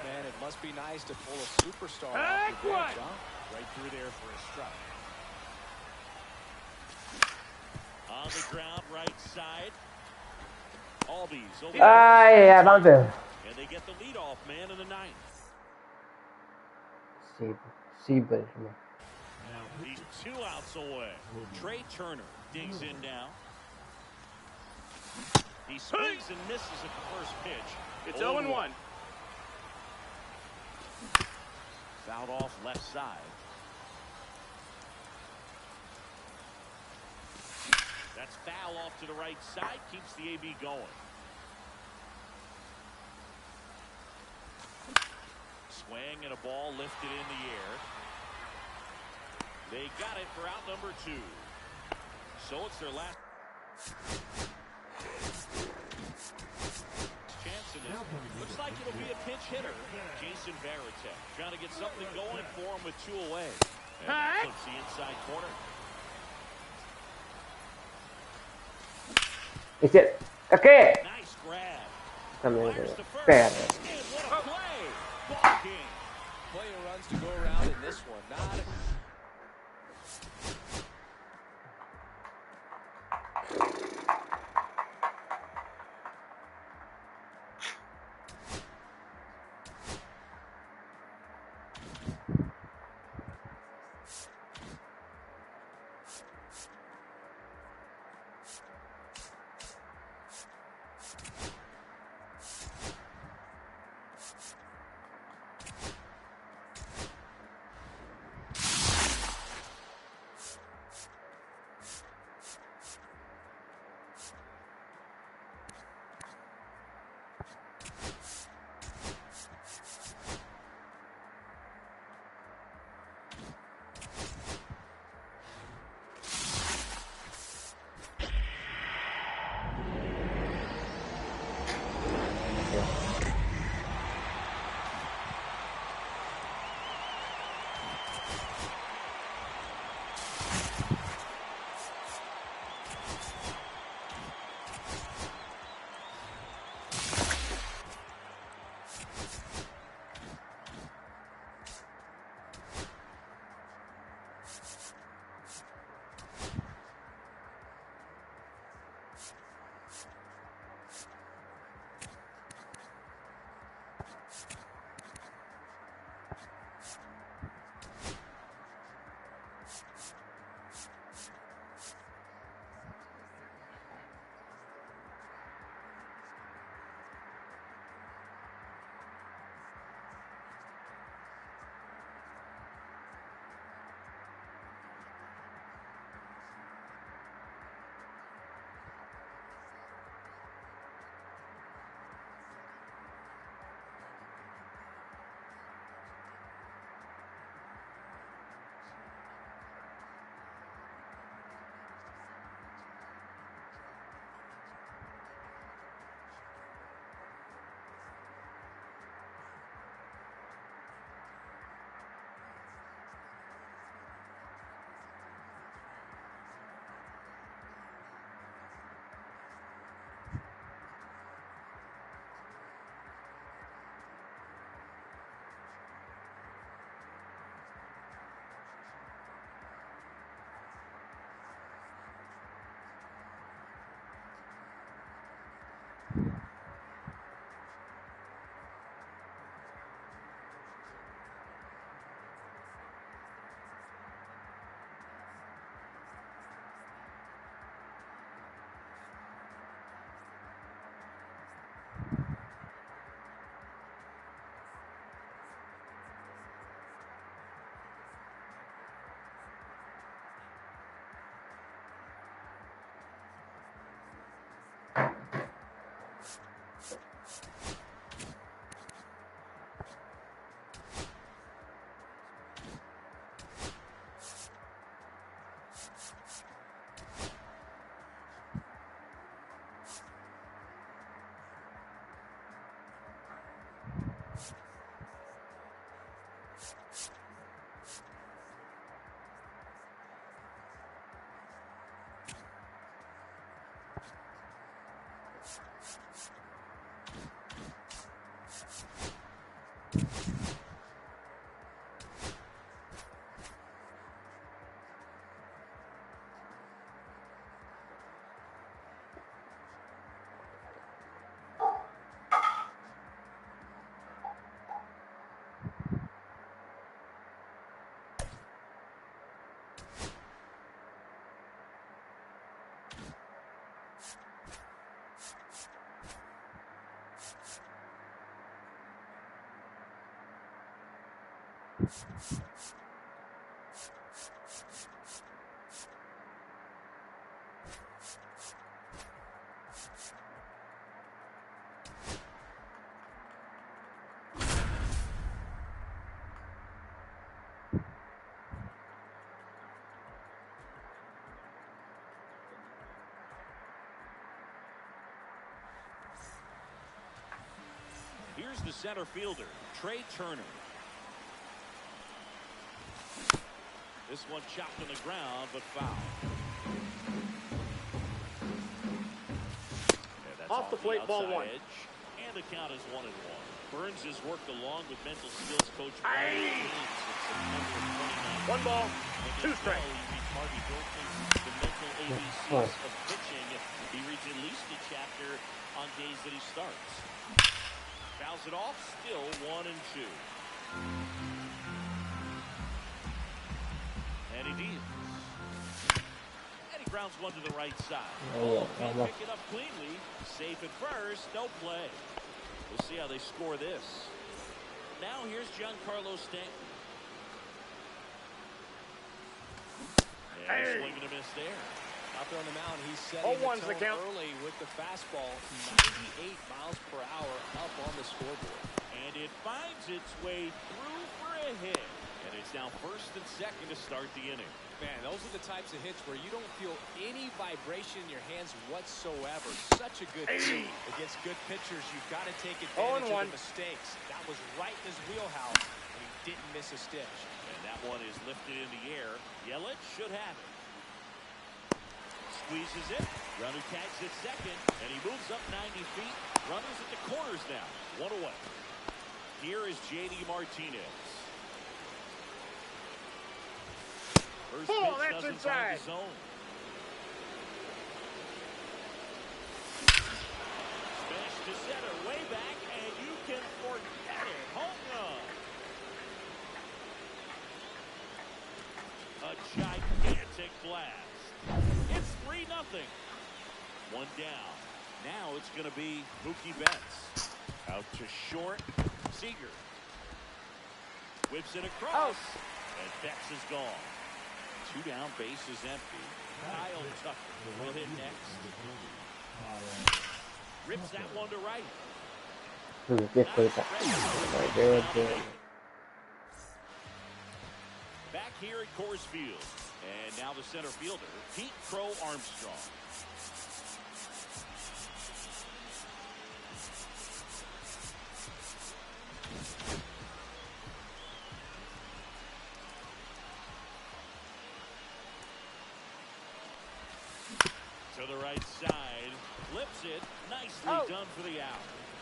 Man, it must be nice to pull a superstar Heck, off the bench, what? huh? Right through there for a strike. On the ground, right side. Albies over. Ai, avanti. And they get the leadoff man in the ninth. Sì, beh, insomma. He's 2 outs away. Trey Turner digs in now. He swings and misses at the first pitch. It's 0-1. 0-1. Fouled off left side. That's foul off to the right side. Keeps the AB going. Swing and a ball lifted in the air. They got it for out number 2. So it's their last chance in this. Looks like it'll be a pinch hitter. Jason Varitek trying to get something going for him with 2 away. And that clips the inside corner. Is it? Okay. Nice grab. También Fires to first. pégate. And what a play. Ball game. Plenty of runs to go around in this one. Not Here's the center fielder, Trey Turner. This one chopped on the ground, but foul. Off the plate, ball one. Edge, and the count is 1-1. Burns has worked along with mental skills coach Brian James in September of 2019. 1 ball, 2 strikes. He reads Harvey Dorkman's The Mental ABCs of Pitching. He reads at least a chapter on days that he starts. Fouls it off, still 1-2. And he deals. And he grounds one to the right side. Pick it up cleanly. Safe at first, no play. We'll see how they score this. Now here's Giancarlo Stanton. And a swing and a miss there. Out there on the mound, he's setting the tone early with the fastball. 98 miles per hour up on the scoreboard. And it finds its way through for a hit. And it's now first and second to start the inning. Man, those are the types of hits where you don't feel any vibration in your hands whatsoever. Such a good team. Against good pitchers, you've got to take advantage of the mistakes. That was right in his wheelhouse, and he didn't miss a stitch. And that one is lifted in the air. Yelich should have it. Squeezes it. Runner tags at second, and he moves up 90 feet. Runners at the corners now. 1 away. Here is J.D. Martinez. First pitch that's doesn't inside. find the zone. Smash to center, way back, and you can forget it. Home run. A gigantic blast. It's 3-0. One down. Now it's going to be Mookie Betts. Out to short. Seager. Whips it across. And Betts is gone. 2 down, base is empty. Kyle Tucker will hit next. Rips that one to right. Back here at Coors Field. And now the center fielder, Pete Crow Armstrong. To the right side, flips it, nicely done for the out.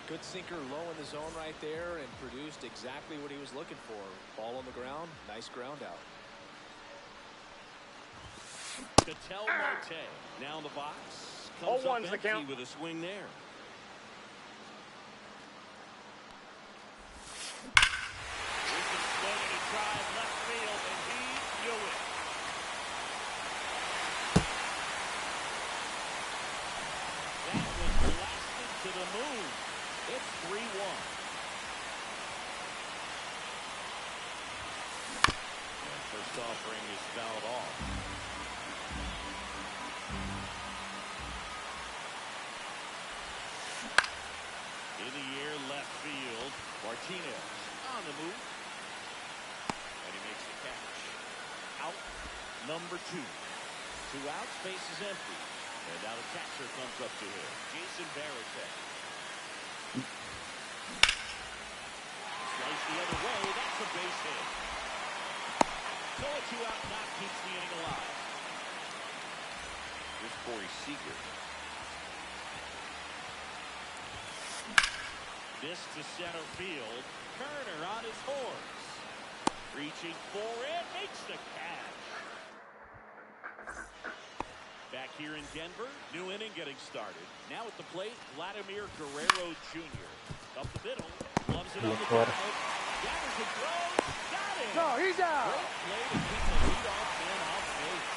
Good sinker low in the zone right there and produced exactly what he was looking for. Ball on the ground, nice ground out. Ketel Marte now in the box. Comes up empty with a swing there. Here's a swing and a drive left field, and he knew it. That was blasted to the moon. It's 3-1. And first offering is fouled off. In the air, left field. Martinez on the move. And he makes the catch. Out number 2. 2 outs, base is empty. And now the catcher comes up to him. Jason Varitek. Slice the other way. That's a base hit. So a 2-out knock keeps the inning alive. Here's Corey Seager. This to center field. Turner on his horse. Reaching for it. Makes the catch. Back here in Denver. New inning getting started. Now at the plate, Vladimir Guerrero Jr. Up the middle. Loves it on the ground. Gathers and throws. Got it. No, he's out. Great play to keep the lead off man off base.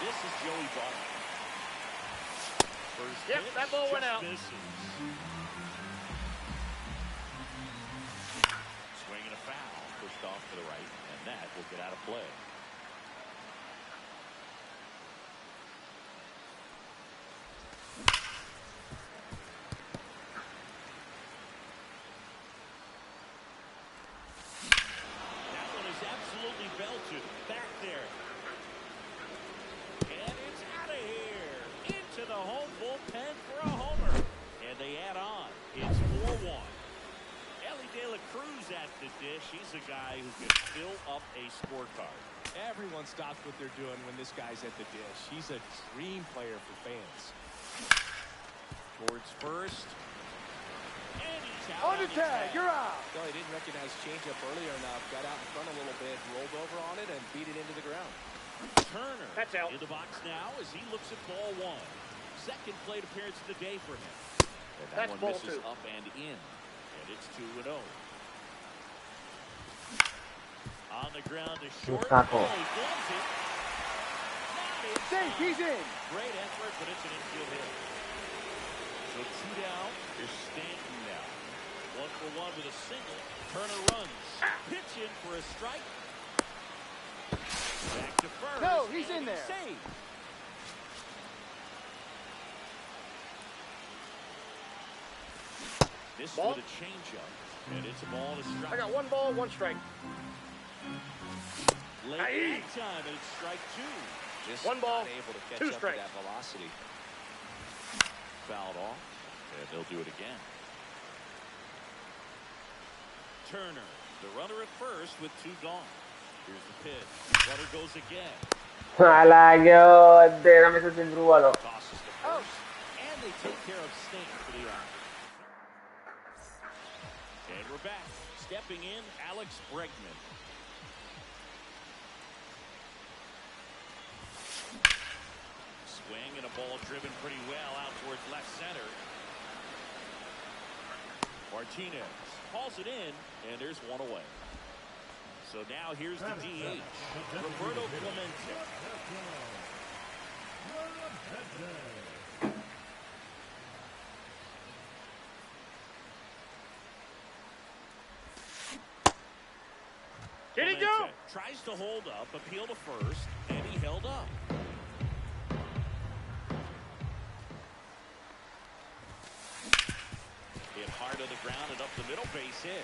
This is Joey Ball. First pitch, that ball went out. misses. Swinging a foul, pushed off to the right, and that will get out of play. That one is absolutely belted back there. And it's out of here. Into the home bullpen for a homer. And they add on. It's 4-1. Cruz at the dish. He's a guy who can fill up a scorecard. Everyone stops what they're doing when this guy's at the dish. He's a dream player for fans. Towards first. And he's out On the tag, you're out. Well, he didn't recognize changeup earlier enough. Got out in front a little bit, rolled over on it, and beat it into the ground. Turner That's out. in the box now as he looks at ball one. Second plate appearance of the day for him. And that That's one ball misses two. up and in. And it's 2-0. On the ground to short. Lukaku. Oh, he gloves it. Not in Safe, time. he's in. Great effort, but it's an infield hit. So 2 down. Here's Stanton now. 1 for 1 with a single. Turner runs. Pitch in for a strike. Back to first. No, he's and in there. Saved. This Ball. with a changeup. And it's a ball to strike. I got 1 ball, 1 strike. Late Aye. that time, and it's strike 2. Just 1 ball, not able to catch 2 up strikes. to that velocity. Fouled off, and they'll do it again. Turner, the runner at first with 2 gone. Here's the pitch. Runner goes again. Alagyo, na may susindruan, oh. Tosses to first, and they take care of Stanton for the out. And we're back. Stepping in, Alex Bregman. Swing and a ball driven pretty well out towards left center. Martinez calls it in, and there's 1 away. So now here's the DH, Roberto Clemente. Did he go? Clemente tries to hold up, appeal to first, and he held up. Hit hard on the ground and up the middle, base hit.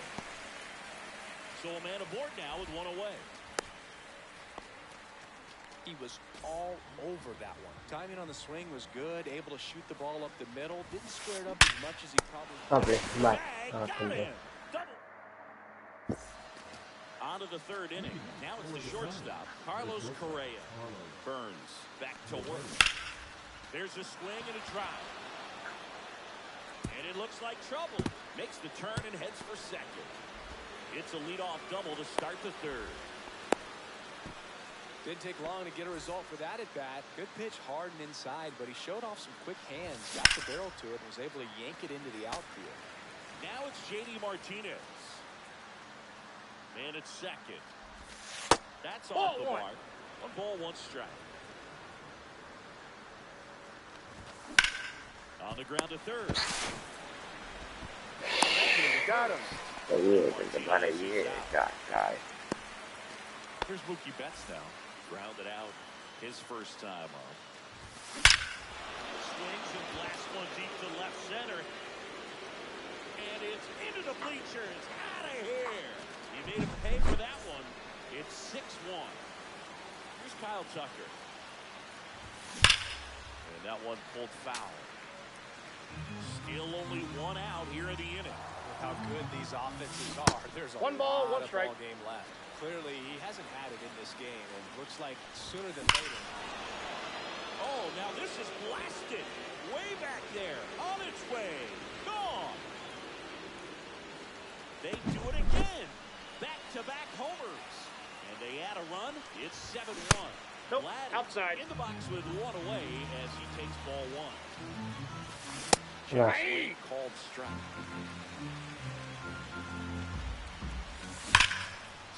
So a man aboard now with 1 away. He was all over that one. Timing on the swing was good, able to shoot the ball up the middle. Didn't square it up as much as he probably Doble, bye. Got Okay. him. Double. On to the 3rd inning. Now it's the shortstop, Carlos Correa. Burns back to work. There's a swing and a drive. And it looks like trouble. Makes the turn and heads for second. It's a leadoff double to start the 3rd. didn't take long to get a result for that at bat. Good pitch, hard and inside, but he showed off some quick hands, got the barrel to it, and was able to yank it into the outfield. Now it's J.D. Martinez. And it's second. That's off the mark. 1 ball, 1 strike. On the ground to 3rd. Got him. Here's Mookie Betts now. Grounded out his first time up. Swings and blasts one deep to left center. And it's into the bleachers. Out of here. He made him pay for that one. It's 6-1. Here's Kyle Tucker. And that one pulled foul. Still only 1 out here in the inning. How good these offenses are. There's a 1 ball, lot 1 of strike. ball game left. Clearly, he hasn't had it in this game, and looks like sooner than later. Oh, now this is blasted. Way back there. On its way. Gone. They do it again. Back-to-back homers. And they add a run. It's 7-1. Nope, Vladdy outside. in the box with 1 away as he takes ball 1. Yeah. Swing called strike.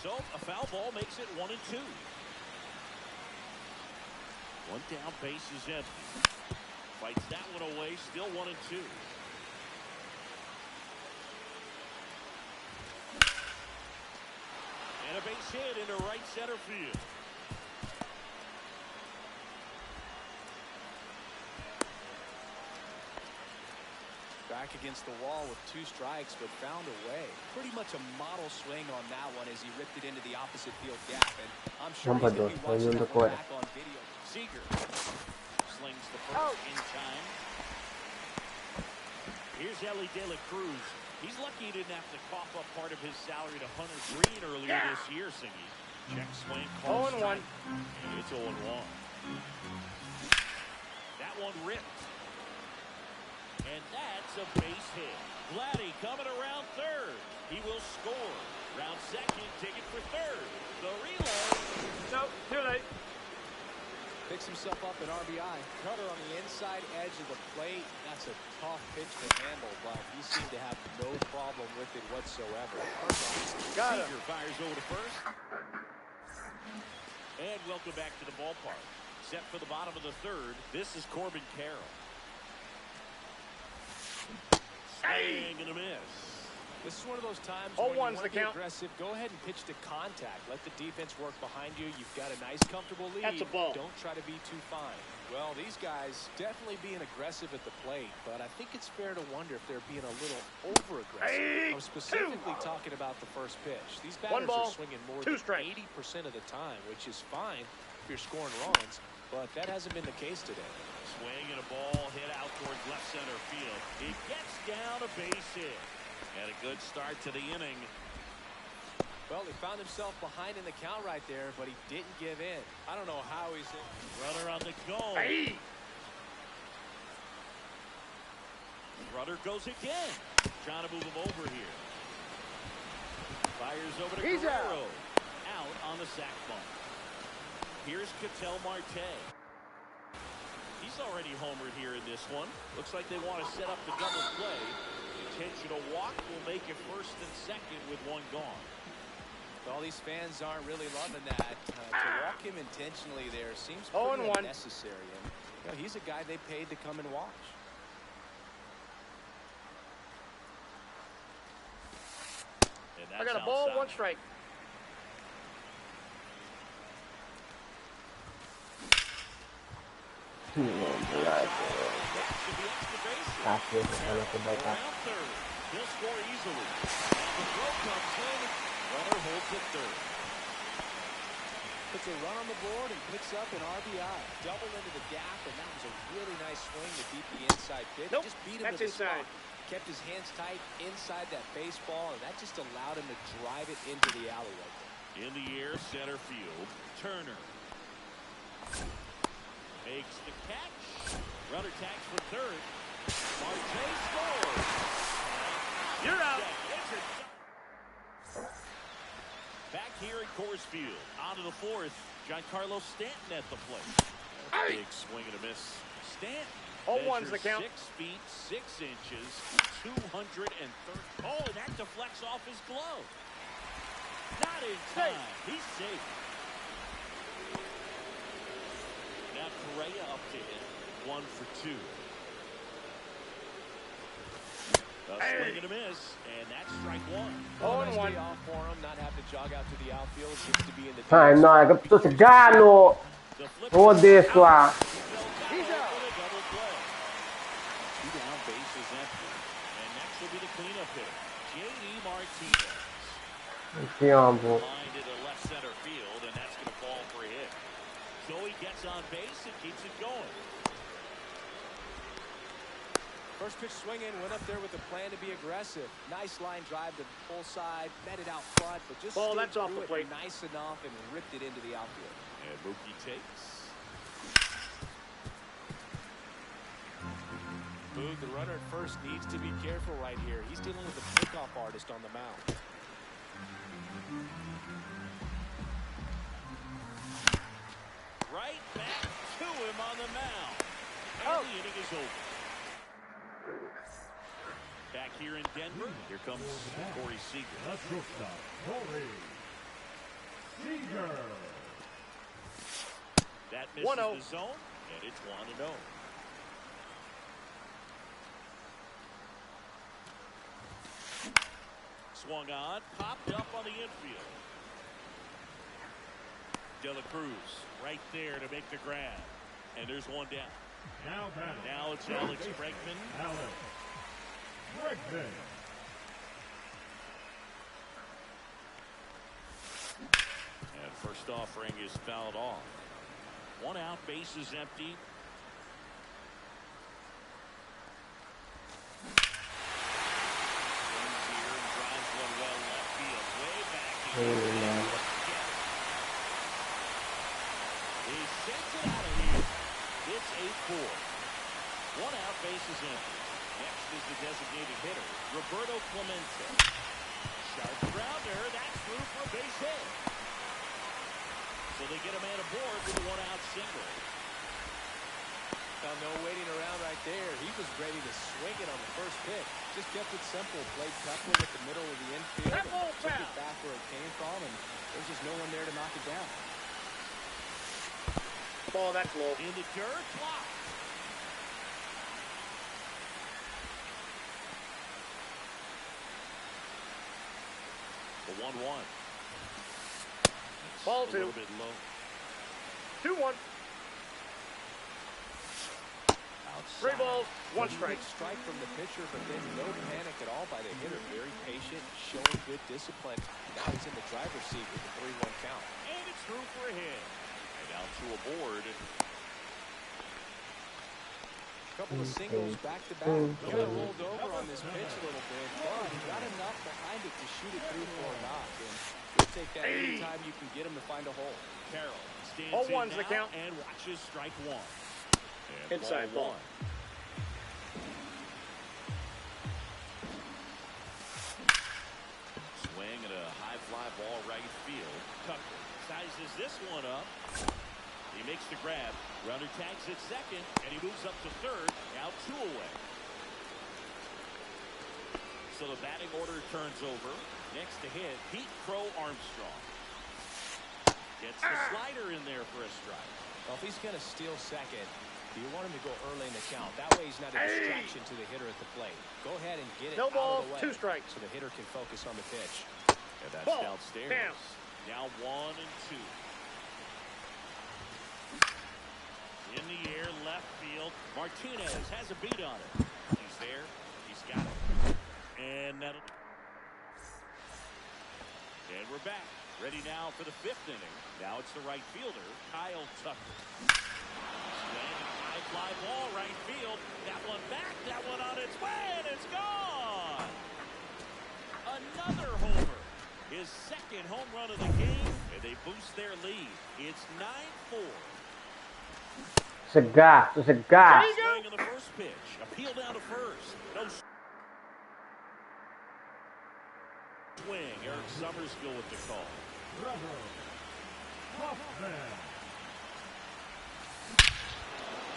So a foul ball makes it 1-2. 1 down, base is empty. Fights that one away, still 1-2. And a base hit into right center field. Back against the wall with 2 strikes, but found a way. Pretty much a model swing on that one as he ripped it into the opposite field gap. And I'm sure he's going to be watching that one back on video. Seager slings the first in time. Here's Ellie De La Cruz He's lucky he didn't have to cough up part of his salary to Hunter Green earlier this year, Singy. Check swing, call 0-1. It's 0-1. That one ripped. And that's a base hit. Vladdy coming around third. He will score. Round second, ticket for third. The relay. No, too late. Picks himself up an RBI. Cutter on the inside edge of the plate. That's a tough pitch to handle, but he seemed to have no problem with it whatsoever. Got him. Seager fires over to first. And welcome back to the ballpark. Set for the bottom of the third. This is Corbin Carroll. Swing and a miss. This is one of those times when you 0-1's want the to be count. aggressive. Go ahead and pitch to contact. Let the defense work behind you. You've got a nice, comfortable lead. That's a ball. Don't try to be too fine. Well, these guys definitely being aggressive at the plate, but I think it's fair to wonder if they're being a little over-aggressive. I'm specifically talking about the first pitch. These batters are swinging more than 80% of the time, which is fine if you're scoring runs, but that hasn't been the case today. Swing and a ball hit out towards left center field. It gets down a base hit. And a good start to the inning. Well, he found himself behind in the count right there, but he didn't give in. I don't know how he's in. Runner on the go. Runner goes again. Trying to move him over here. Fires over to Guerrero. Out on the sac bunt. Here's Ketel Marte. He's already homered here in this one. Looks like they want to set up the double play. Intentional walk will make it first and second with one gone. Well, these fans aren't really loving that. To walk him intentionally there seems pretty unnecessary. And, you know, he's a guy they paid to come and watch. And I got a ball, outside. 1 strike. Kasih anak kebaikan. Around third. He'll score easily. The throw comes in. Runner holds it third. Puts a run on the board and picks up an RBI. Double into the gap, and that was a really nice swing to beat the inside pitch. Nope, Just beat him that's to the inside. spot. Kept his hands tight inside that baseball, and that just allowed him to drive it into the alley right there. In the air, center field. Turner makes the catch. Runner tags for third. Marte scores. You're out. Back here at Coors Field. On to the fourth. Giancarlo Stanton at the plate. Big swing and a miss. Stanton. 0-1's the count. 6 feet 6 inches. 230. Oh, and that deflects off his glove. Not in time. He's safe. Now Correa up to hit. 1 for 2. A swing and a miss, and that's strike 1. Nice day off for him, not having to jog out to the outfield. Seems to be in the No, è capito se Galo. Oh, this qua. He's out. Double play. 2 down, bases empty. And next will be the cleanup hitter, J.D. Martinez. Siamo. Line to the left center field, and that's going to fall for a hit. Joey gets on base and keeps it going. First pitch swinging, went up there with a plan to be aggressive. Nice line drive to the full side, met it out front, but just Ball, that's off the plate. Nice enough and ripped it into the outfield. And Mookie takes. Boog, the runner at first, needs to be careful right here. He's dealing with a pickoff artist on the mound. Right back to him on the mound. And the inning is over. Back here in Denver, here comes Corey Seager. The shortstop, Corey Seager. That misses 1-0. the zone, and it's 1-0. Swung on, popped up on the infield. De La Cruz right there to make the grab. And there's one down. Now batting. Now it's Alex Bregman. Alex Bregman. And first offering is fouled off. 1 out, bases empty. Really, man. He sends it out of here. It's 8-4. One out, bases empty. Next is the designated hitter, Roberto Clemente. Sharp grounder, that's through for a base hit. So they get a man aboard with a one-out single. Now, no waiting around right there. He was ready to swing it on the first pitch. Just kept it simple. Played Kepler at the middle of the infield. And took it back where it came from, and there's just no one there to knock it down. Ball, that's low. In the dirt, blocked. The 1-1. Ball a 2. little bit low. 2-1. Outside. 3 balls, 1 strike. Strike from the pitcher, but then no panic at all by the hitter. Very patient, showing good discipline. Now he's in the driver's seat with the 3-1 count. And it's through for a hit. And out to a board. Couple of singles back-to-back. Kind of rolled over on this pitch a little bit, but he got enough behind it to shoot it through for a knock. And you'll take that anytime you can get him to find a hole. Carroll stands Oh, in one's the now count. and watches strike 1. And Inside ball. 1. Swing at a high fly ball right field. Tucker sizes this one up. He makes the grab. Runner tags at second, and he moves up to third. Now 2 away. So the batting order turns over. Next to hit, Pete Crow Armstrong. Gets the slider in there for a strike. Well, if he's going to steal second, you want him to go early in the count. That way he's not a distraction to the hitter at the plate. Go ahead and get it No out balls, of the way 2 strikes. so the hitter can focus on the pitch. And that's Ball. downstairs. Down. Now 1 and 2. In the air, left field. Martinez has a beat on it. He's there. He's got it. And that'll... And we're back. Ready now for the 5th inning. Now it's the right fielder, Kyle Tucker. Swing, high fly ball, right field. That one back, that one on its way, and it's gone! Another homer. His 2nd home run of the game, and they boost their lead. It's 9-4. Segar, tu segar. Swing on the first pitch. Appeal down to first. No swing. Eric Summerskill with the call. Trevor Hoffman.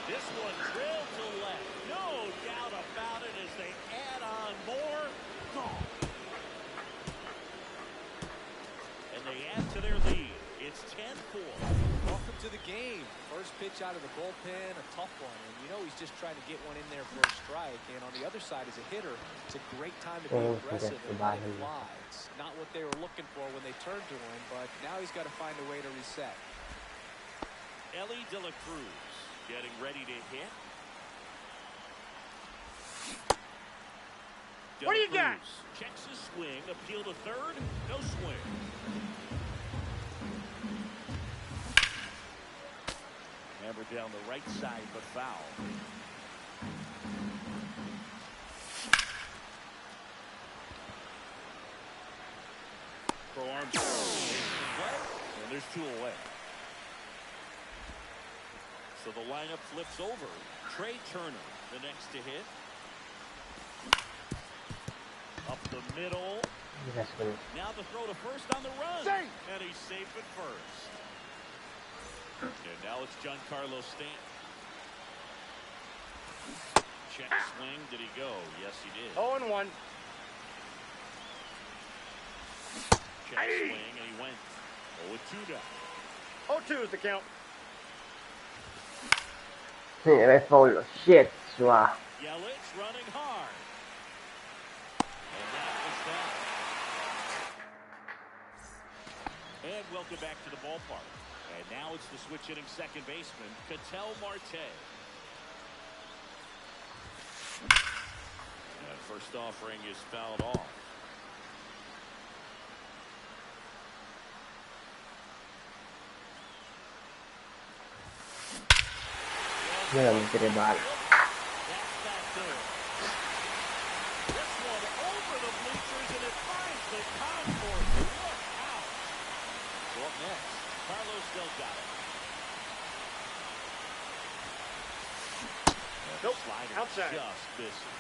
This one drilled to left. No doubt about it as they add on more. Gone. And they add to their lead. It's 10-4. Welcome to the game. First pitch out of the bullpen, a tough one. And you know he's just trying to get one in there for a strike. And on the other side, as a hitter, it's a great time to be aggressive and let it fly. It's not what they were looking for when they turned to him, but now he's got to find a way to reset. Ellie De La Cruz getting ready to hit. What do you got? Checks his swing, appeal to third, no swing. Hammered down the right side, but foul. Pro Armstrong. And there's 2 away. So the lineup flips over. Trey Turner, the next to hit. Up the middle. Now the throw to first on the run. Safe. And he's safe at first. And now it's Giancarlo Stanton. Check swing. Did he go? Yes, he did. 0-1. Check swing, and he went 0-2 down. 0-2 is the count. They foul shit, sua. Yelich running hard. And that was that. And welcome back to the ballpark. And now it's the switch hitting second baseman, Ketel Marte. And first offering is fouled off. Dia nggak bisa dibalik. That's back there. This one over the bleachers, and it finds the concourse. Look out. outside. Just misses.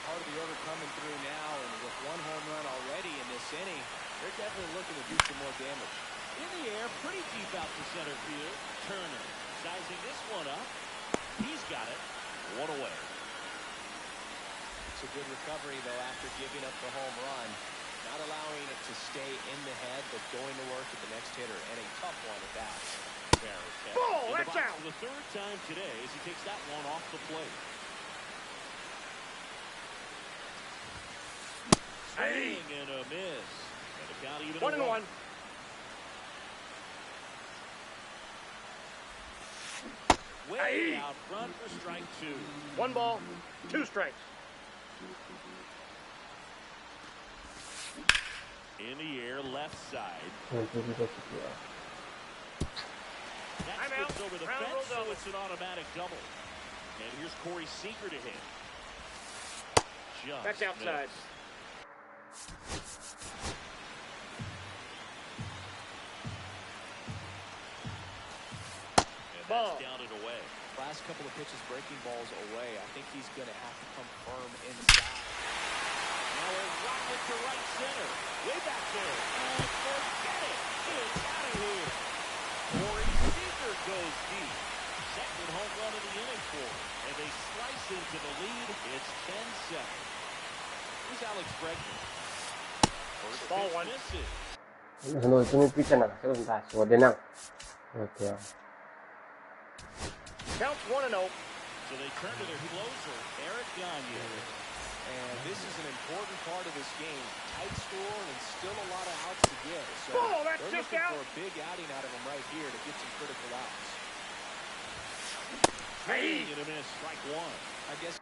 Part of the order coming through now, and with one home run already in this inning, they're definitely looking to do some more damage. In the air, pretty deep out to center field. Turner sizing this one up. He's got it. One away. It's a good recovery, though, after giving up the home run. Not allowing it to stay in the head, but going to work at the next hitter, and a tough one at that. Ball, In the that's box out. for the third time today as he takes that one off the plate. Hey. Swing and a miss. And the count even 1-1. Way Hey. out front for strike two. 1 ball, 2 strikes. In the air, left side. That I'm out. slips over the Round fence, roll so double. it's an automatic double. And here's Corey Seager to hit. Just That's outside. missed. And Ball. that's down and away. Last couple of pitches breaking balls away. I think he's going to have to come firm inside. Now a rocket to right center. Way back there. And forget it. It's out of here. Corey Seager goes deep. Second home run of the inning for him. And they slice into the lead. It's 10-7. Here's Alex Bregman. First Ball pitch one. misses. Sono ultimi qui na sa ta so de na. Okay. Counts 1-0. So they turn to their closer, Eric Gagne. And this is an important part of this game. Tight score and still a lot of outs to get. So Ball, that's they're just looking out. for a big outing out of him right here to get some critical outs. Hey. And a miss, strike one. I guess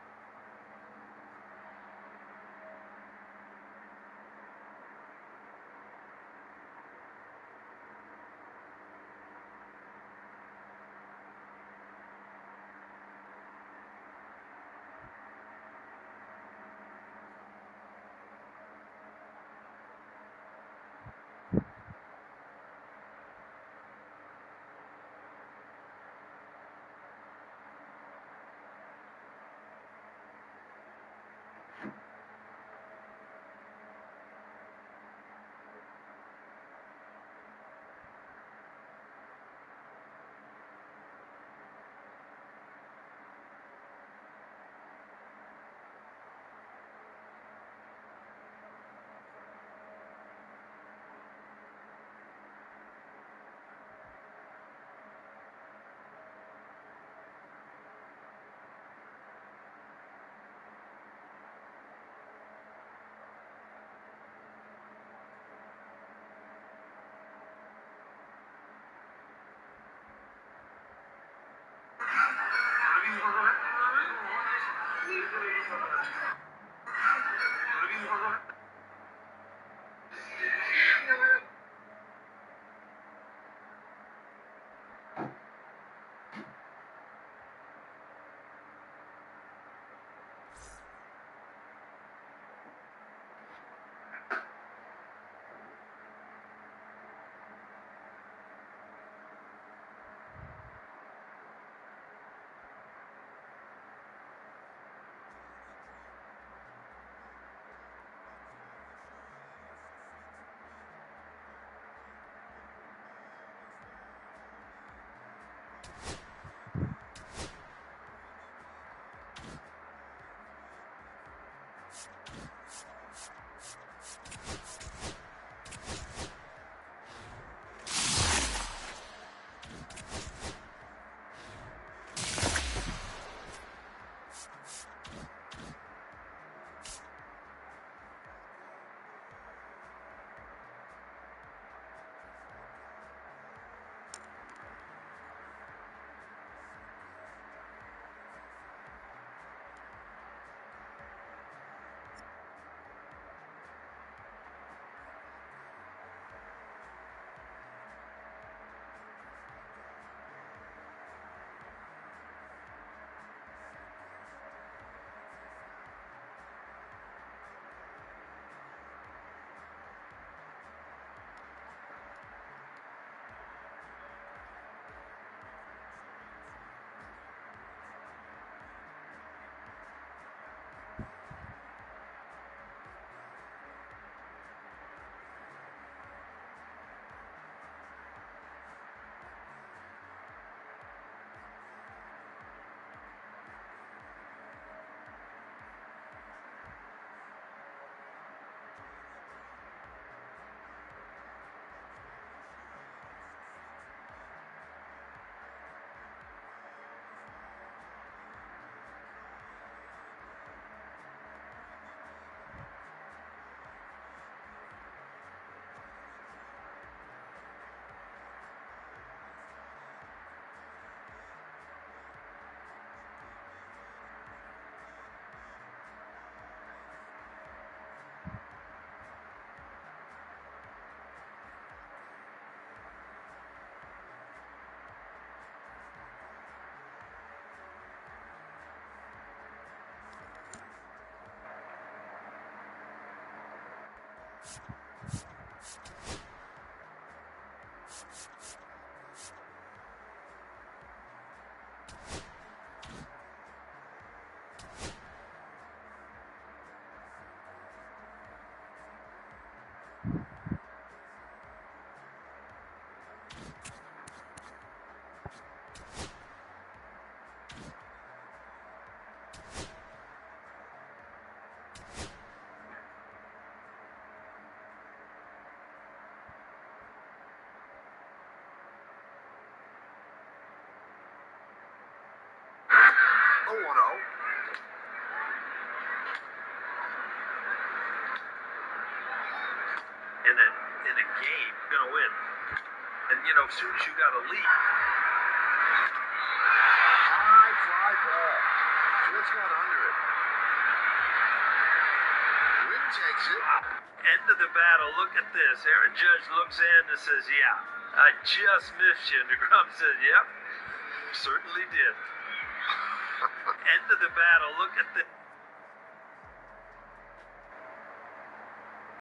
In a game, you're going to win. And, you know, as soon as you got a lead. High fly ball. Just got under it. Wynn takes it. End of the battle. Look at this. Aaron Judge looks in and says, yeah, I just missed you. And DeGrom says, yep, certainly did. End of the battle. Look at this.